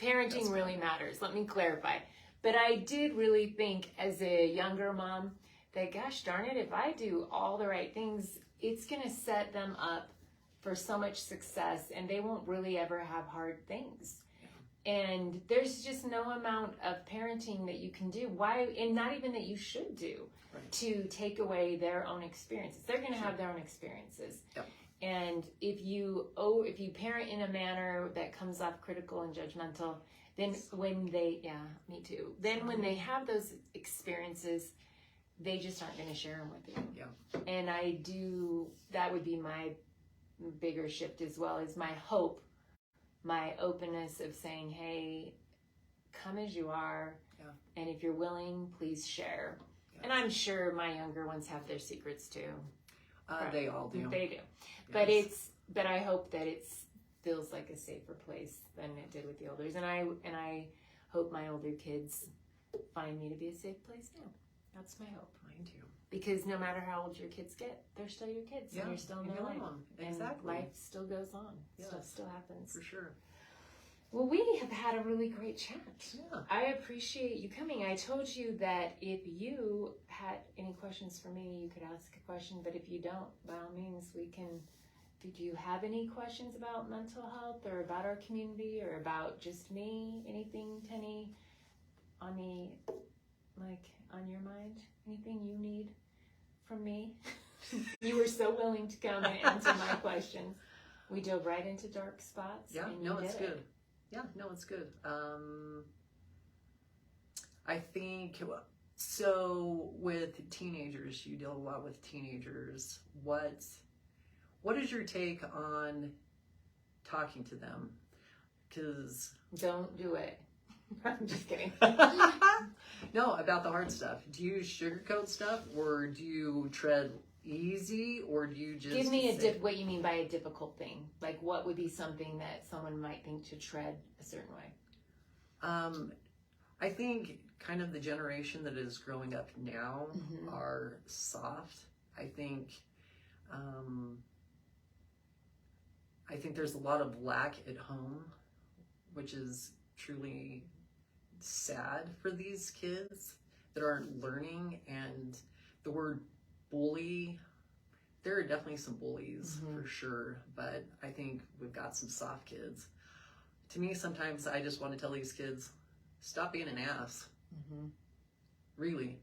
Parenting really matters. Let me clarify. But I did really think as a younger mom that, gosh darn it, if I do all the right things, it's going to set them up for so much success, and they won't really ever have hard things. And there's just no amount of parenting that you can do. Why, and not even that you should do, Right. to take away their own experiences. They're going to have their own experiences. Yep. And if you parent in a manner that comes off critical and judgmental, then when they, me too. Then when they have those experiences, they just aren't going to share them with you. Yeah. And that would be my bigger shift as well, is my hope, my openness of saying, hey, come as you are. Yeah. And if you're willing, please share. Yeah. And I'm sure my younger ones have their secrets too. They all do. They do. Yes. But I hope that it feels like a safer place than it did with the elders. And I hope my older kids find me to be a safe place too. That's my hope. Mine too. Because no matter how old your kids get, they're still your kids. Yeah, And you're still in their life. Exactly. And life still goes on. Yes. Stuff still happens. For sure. Well, we have had a really great chat. Yeah. I appreciate you coming. I told you that if you had any questions for me, you could ask a question. But if you don't, by all means, we can. Do you have any questions about mental health or about our community or about just me? Anything, Tenney, on your mind? Anything you need from me? You were so willing to come and answer my questions. We dove right into dark spots. Yeah, and no, you it's did it. good. Yeah, no, it's good. I think, so with teenagers, you deal a lot with teenagers. What is your take on talking to them? Because Don't do it. I'm just kidding. no, about the hard stuff. Do you sugarcoat stuff, or do you tread easy, or do you just Give me what you mean by a difficult thing. Like, what would be something that someone might think to tread a certain way? I think kind of the generation that is growing up now Mhm. are soft. I think there's a lot of lack at home, which is truly sad for these kids that aren't learning. And the word bully, there are definitely some bullies Mhm. for sure, but I think we've got some soft kids. To me, sometimes I just want to tell these kids, stop being an ass. Mm-hmm. Really.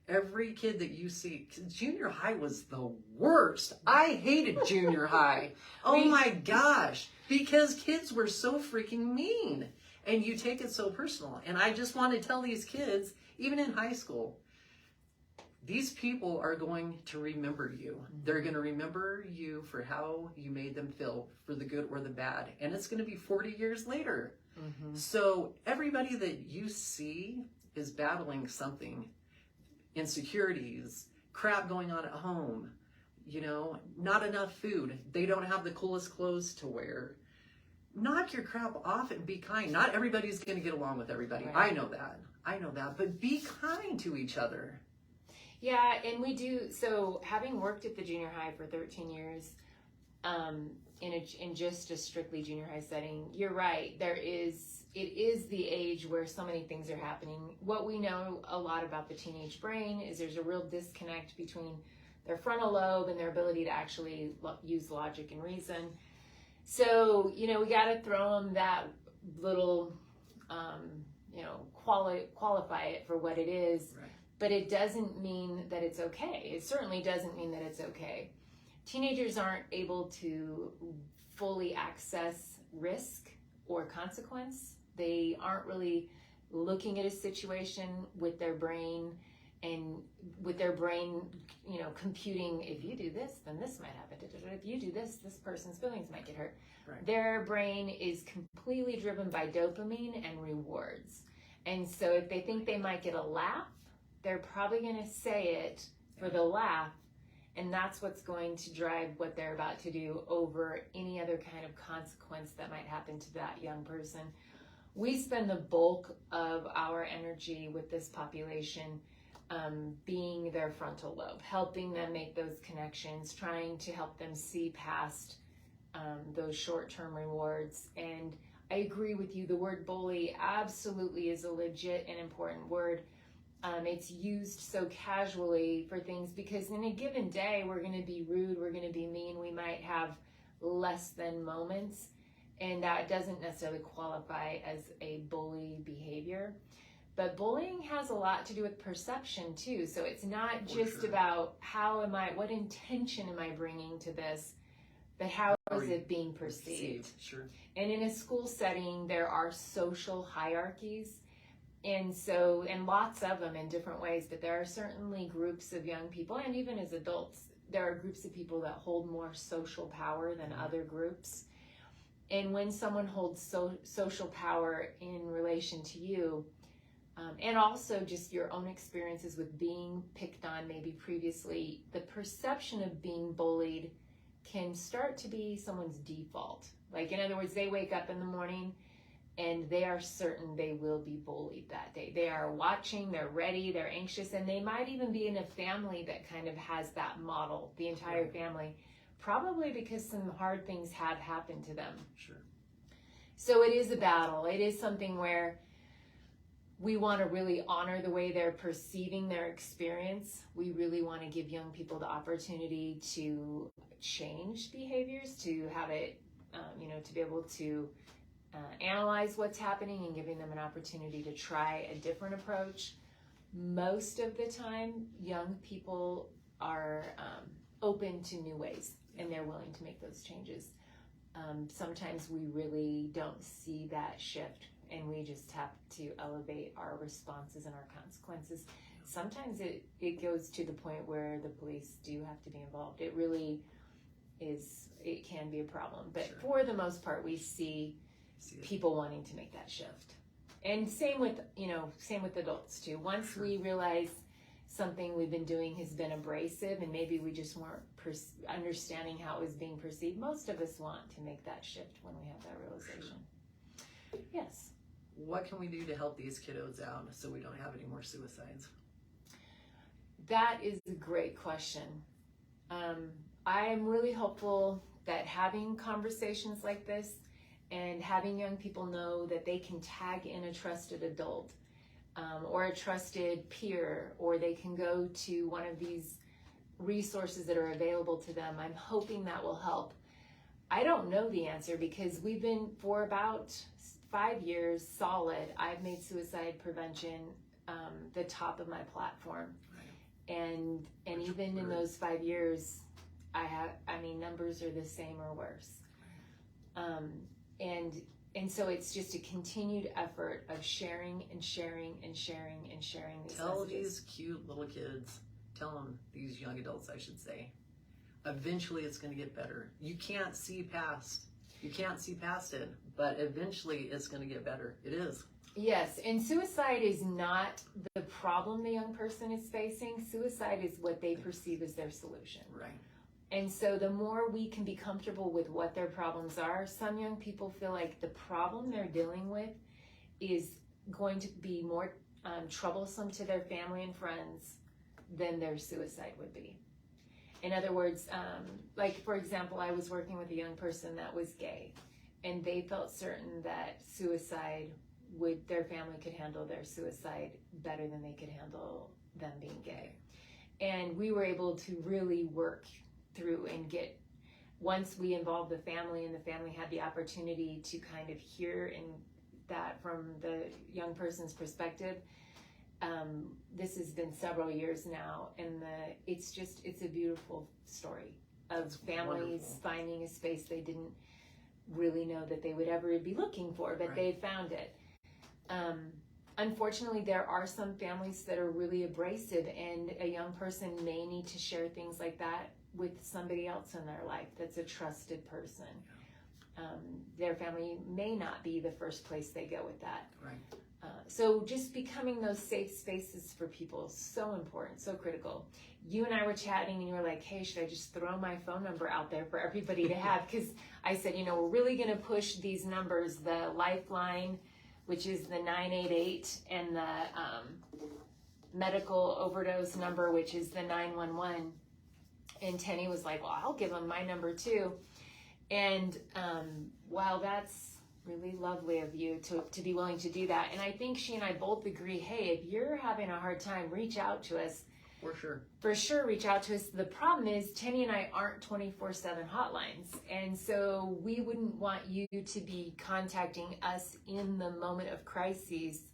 Every kid that you see, 'cause junior high was the worst. I hated junior high. Oh my gosh. Because kids were so freaking mean. And you take it so personal. And I just want to tell these kids, even in high school, these people are going to remember you. They're going to remember you for how you made them feel, for the good or the bad. And it's going to be 40 years later. Mm-hmm. So everybody that you see is battling something. Insecurities, crap going on at home, not enough food. They don't have the coolest clothes to wear. Knock your crap off and be kind. Not everybody's going to get along with everybody. Right. I know that. But be kind to each other. Yeah, and we do. So having worked at the junior high for 13 years, in just a strictly junior high setting, you're right. It is the age where so many things are happening. What we know a lot about the teenage brain is there's a real disconnect between their frontal lobe and their ability to actually use logic and reason. So, we got to throw them that little, qualify it for what it is. Right. But it doesn't mean that it's okay. It certainly doesn't mean that it's okay. Teenagers aren't able to fully access risk or consequence. They aren't really looking at a situation with their brain and computing, if you do this, then this might happen. If you do this, this person's feelings might get hurt. Right. Their brain is completely driven by dopamine and rewards. And so if they think they might get a laugh, they're probably going to say it for the laugh. And that's what's going to drive what they're about to do over any other kind of consequence that might happen to that young person. We spend the bulk of our energy with this population being their frontal lobe, helping them make those connections, trying to help them see past those short-term rewards. And I agree with you, the word bully absolutely is a legit and important word. It's used so casually for things because in a given day, we're going to be rude, we're going to be mean, we might have less than moments. And that doesn't necessarily qualify as a bully behavior. But bullying has a lot to do with perception too. So it's not just about what intention am I bringing to this, but how is it being perceived? Sure. And in a school setting, there are social hierarchies. And lots of them in different ways, but there are certainly groups of young people, and even as adults, there are groups of people that hold more social power than other groups. And when someone holds social power in relation to you, and also just your own experiences with being picked on maybe previously, the perception of being bullied can start to be someone's default. Like, in other words, they wake up in the morning and they are certain they will be bullied that day. They are watching, they're ready, they're anxious, and they might even be in a family that kind of has that model, the entire family, probably because some hard things have happened to them. Sure. So it is a battle. It is something where we want to really honor the way they're perceiving their experience. We really want to give young people the opportunity to change behaviors, to have it, to be able to analyze what's happening and giving them an opportunity to try a different approach. Most of the time, young people are open to new ways and they're willing to make those changes. Sometimes we really don't see that shift, and we just have to elevate our responses and our consequences. Sometimes it goes to the point where the police do have to be involved. It really it can be a problem. But for the most part, we see people wanting to make that shift. And same with adults too. Once we realize something we've been doing has been abrasive and maybe we just weren't understanding how it was being perceived, most of us want to make that shift when we have that realization. Yes. What can we do to help these kiddos out so we don't have any more suicides? That is a great question. I am really hopeful that having conversations like this and having young people know that they can tag in a trusted adult or a trusted peer, or they can go to one of these resources that are available to them, I'm hoping that will help. I don't know the answer because we've been, for about 5 years solid, I've made suicide prevention the top of my platform. Right. And even in those 5 years, numbers are the same or worse. And so it's just a continued effort of sharing and sharing and sharing and sharing these Tell messages. These cute little kids, tell them, these young adults I should say, eventually it's going to get better. You can't see past it, but eventually it's going to get better. It is. Yes, and suicide is not the problem the young person is facing. Suicide is what they perceive as their solution. Right. And so the more we can be comfortable with what their problems are, some young people feel like the problem they're dealing with is going to be more troublesome to their family and friends than their suicide would be. In other words, like for example, I was working with a young person that was gay, and they felt certain that their family could handle their suicide better than they could handle them being gay. And we were able to really work through and once we involved the family and the family had the opportunity to kind of hear that from the young person's perspective, this has been several years now, and it's a beautiful story of families finding a space they didn't really know that they would ever be looking for, but they found it. Unfortunately, there are some families that are really abrasive, and a young person may need to share things like that with somebody else in their life that's a trusted person. Their family may not be the first place they go with that. Right. So just becoming those safe spaces for people is so important, so critical. You and I were chatting and you were like, hey, should I just throw my phone number out there for everybody to have? Because I said, we're really going to push these numbers, the Lifeline, which is the 988, and the medical overdose number, which is the 911. And Tenney was like, well, I'll give them my number too. And wow, that's really lovely of you to be willing to do that. And I think she and I both agree, hey, if you're having a hard time, reach out to us. For sure reach out to us. The problem is Tenney and I aren't 24/7 hotlines. And so we wouldn't want you to be contacting us in the moment of crises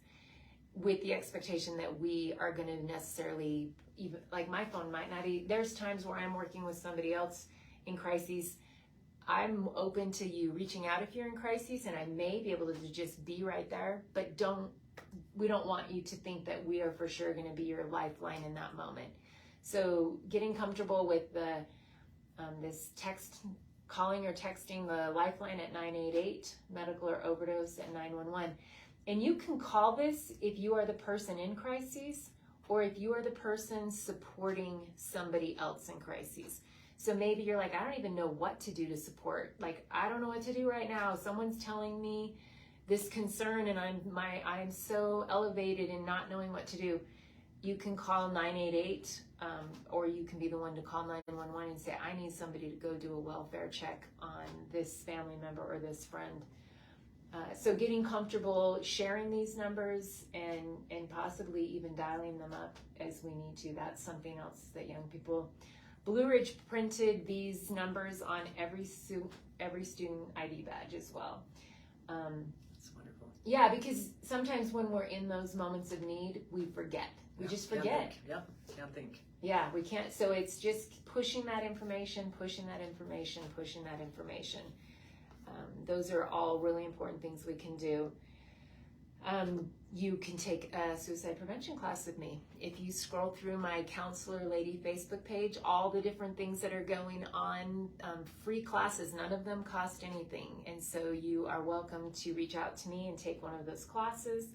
with the expectation that we are going to necessarily, even like my phone might not there's times where I'm working with somebody else in crises. I'm open to you reaching out if you're in crises, and I may be able to just be right there, but we don't want you to think that we are for sure going to be your lifeline in that moment. So getting comfortable with the this calling or texting the Lifeline at 988, medical or overdose at 911. And you can call this if you are the person in crises or if you are the person supporting somebody else in crises. So maybe you're like, I don't even know what to do to support. Like, I don't know what to do right now. Someone's telling me this concern and I'm so elevated in not knowing what to do. You can call 988 or you can be the one to call 911 and say, I need somebody to go do a welfare check on this family member or this friend. So getting comfortable sharing these numbers and possibly even dialing them up as we need to. That's something else that young people... Blue Ridge printed these numbers on every student ID badge as well. That's wonderful. Yeah, because sometimes when we're in those moments of need, we forget. We just forget. Can't think. Yeah, we can't. So it's just pushing that information. Those are all really important things we can do. You can take a suicide prevention class with me. If you scroll through my Counselor Lady Facebook page, all the different things that are going on, free classes, none of them cost anything. And so you are welcome to reach out to me and take one of those classes.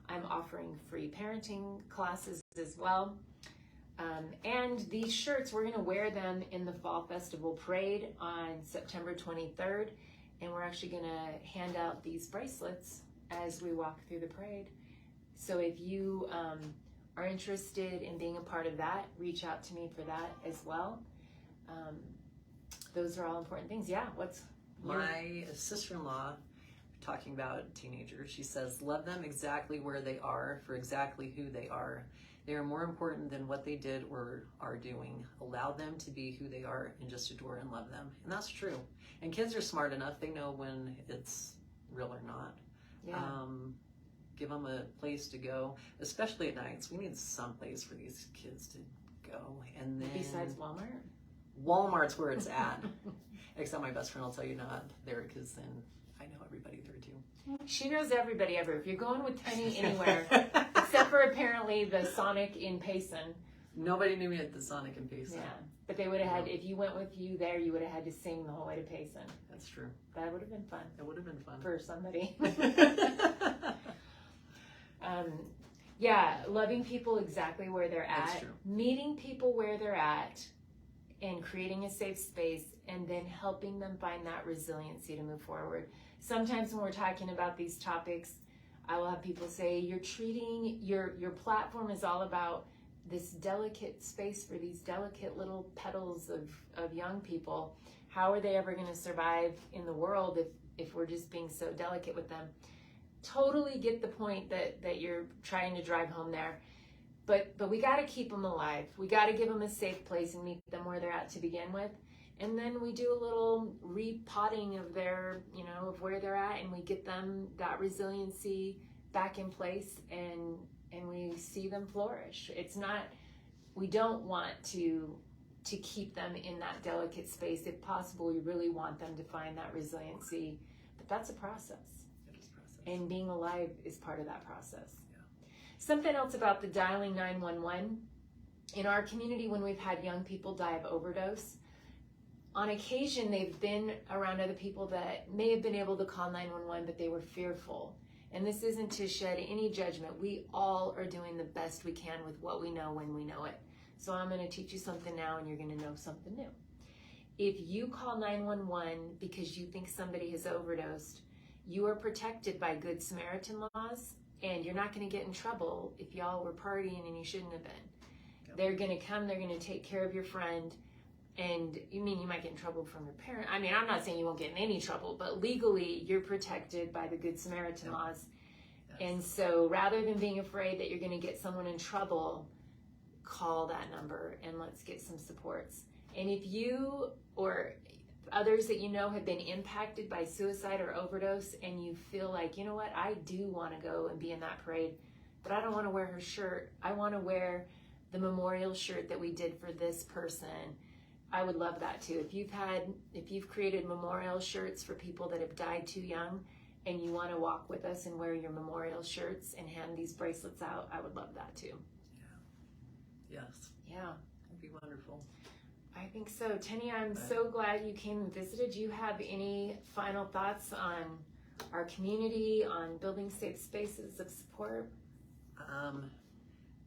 I'm offering free parenting classes as well. And these shirts, we're going to wear them in the Fall Festival Parade on September 23rd. And we're actually going to hand out these bracelets as we walk through the parade. So if you are interested in being a part of that, reach out to me for that as well. Those are all important things. Yeah, my sister-in-law, talking about teenagers, she says, love them exactly where they are for exactly who they are. They are more important than what they did or are doing. Allow them to be who they are and just adore and love them. And that's true. And kids are smart enough. They know when it's real or not. Yeah. Give them a place to go, especially at nights. We need some place for these kids to go. And then besides Walmart? Walmart's where it's at. Except my best friend will tell you not there, because then I know everybody there too. She knows everybody ever. If you're going with Tenney anywhere, except for apparently the Sonic in Payson. Nobody knew me at the Sonic in Payson. Yeah, but they would have had, if you went with you there, you would have had to sing the whole way to Payson. That's true. That would have been fun. It would have been fun. For somebody. Yeah, loving people exactly where they're at. That's true. Meeting people where they're at and creating a safe space, and then helping them find that resiliency to move forward. Sometimes when we're talking about these topics, I will have people say, you're treating, your platform is all about this delicate space for these delicate little petals of young people. How are they ever going to survive in the world if we're just being so delicate with them? Totally get the point that you're trying to drive home there. But we got to keep them alive. We got to give them a safe place and meet them where they're at to begin with. And then we do a little repotting of their, of where they're at, and we get them that resiliency back in place, and we see them flourish. It's not, we don't want to keep them in that delicate space. If possible, we really want them to find that resiliency. But that's a process. It is a process. And being alive is part of that process. Yeah. Something else about the dialing 911. In our community, when we've had young people die of overdose, on occasion they've been around other people that may have been able to call 911, but they were fearful. And this isn't to shed any judgment. We all are doing the best we can with what we know when we know it. So I'm going to teach you something now, and you're going to know something new. If you call 911 because you think somebody has overdosed, you are protected by Good Samaritan laws, and you're not going to get in trouble if y'all were partying and you shouldn't have been. Yep. They're going to come, they're going to take care of your friend, and you might get in trouble from your parent. I'm not saying you won't get in any trouble, but legally you're protected by the Good Samaritan laws. Yes. And so rather than being afraid that you're going to get someone in trouble, call that number and let's get some supports. And if you or others that you know have been impacted by suicide or overdose and you feel like, you know what, I do want to go and be in that parade, but I don't want to wear her shirt. I want to wear the memorial shirt that we did for this person. I would love that too. If you've created memorial shirts for people that have died too young and you want to walk with us and wear your memorial shirts and hand these bracelets out, I would love that too. Yeah. Yes. Yeah. That'd be wonderful. I think so. Tenney, I'm so glad you came and visited. Do you have any final thoughts on our community, on building safe spaces of support?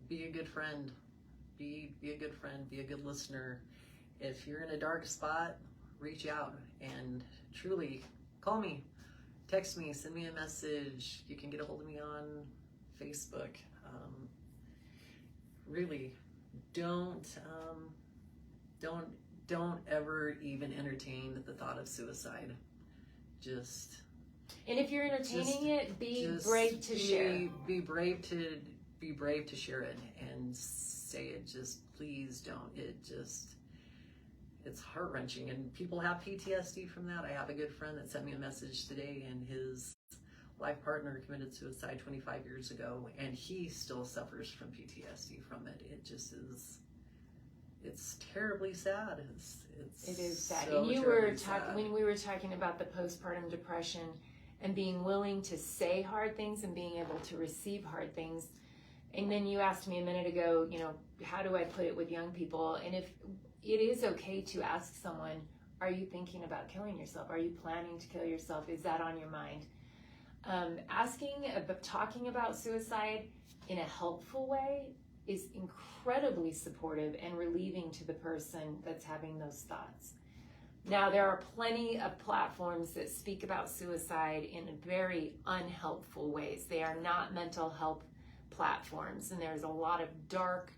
Be a good friend. Be a good friend. Be a good listener. If you're in a dark spot, reach out and truly call me, text me, send me a message. You can get a hold of me on Facebook. Really, don't ever even entertain the thought of suicide. And if you're entertaining it, be brave to share. Be brave to share it and say it. Just please don't. It's heart-wrenching, and people have PTSD from that. I have a good friend that sent me a message today, and his life partner committed suicide 25 years ago, and he still suffers from PTSD from it. It just is. It's terribly sad. It is sad. So and you terribly were sad. when we were talking about the postpartum depression and being willing to say hard things and being able to receive hard things. And then you asked me a minute ago, you know, how do I put it with young people? And if it is okay to ask someone, are you thinking about killing yourself? Are you planning to kill yourself? Is that on your mind? Talking about suicide in a helpful way is incredibly supportive and relieving to the person that's having those thoughts. Now, there are plenty of platforms that speak about suicide in very unhelpful ways. They are not mental health platforms, and there's a lot of dark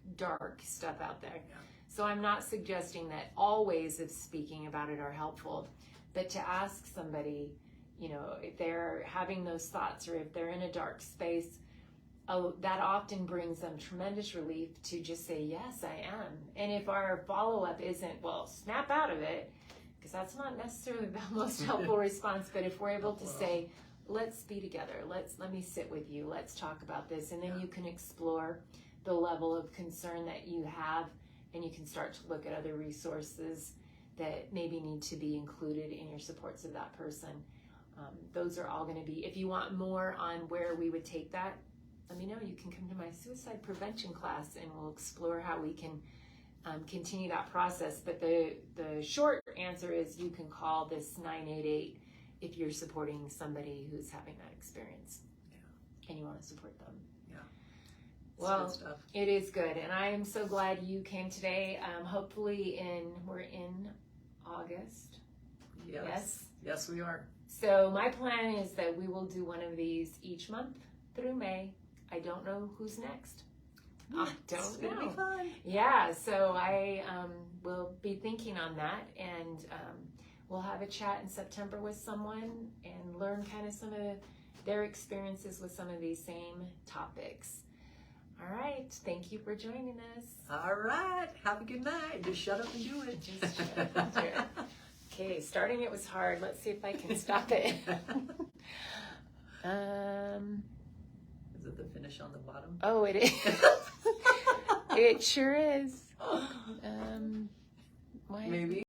stuff out there. Yeah. So I'm not suggesting that all ways of speaking about it are helpful, but to ask somebody, you know, if they're having those thoughts or if they're in a dark space, that often brings them tremendous relief to just say, yes, I am. And if our follow-up isn't, well, snap out of it, because that's not necessarily the most helpful response, but if we're able to say, let's be together, let me sit with you, let's talk about this, and then you can explore the level of concern that you have, and you can start to look at other resources that maybe need to be included in your supports of that person. Those are all going to be, if you want more on where we would take that, let me know. You can come to my suicide prevention class and we'll explore how we can continue that process. But the short answer is you can call this 988 if you're supporting somebody who's having that experience and you want to support them. Yeah. Well, good stuff. It is good. And I am so glad you came today. Hopefully we're in August. Yes, we are. So my plan is that we will do one of these each month through May. I don't know who's next. I don't know. It's gonna be fun. Yeah, so I will be thinking on that, and we'll have a chat in September with someone and learn kind of some of their experiences with some of these same topics. All right, thank you for joining us. All right, have a good night. Just shut up and do it. Just shut up and do it. Okay, starting it was hard. Let's see if I can stop it. Is it the finish on the bottom? Oh, it is. It sure is. Why? Maybe.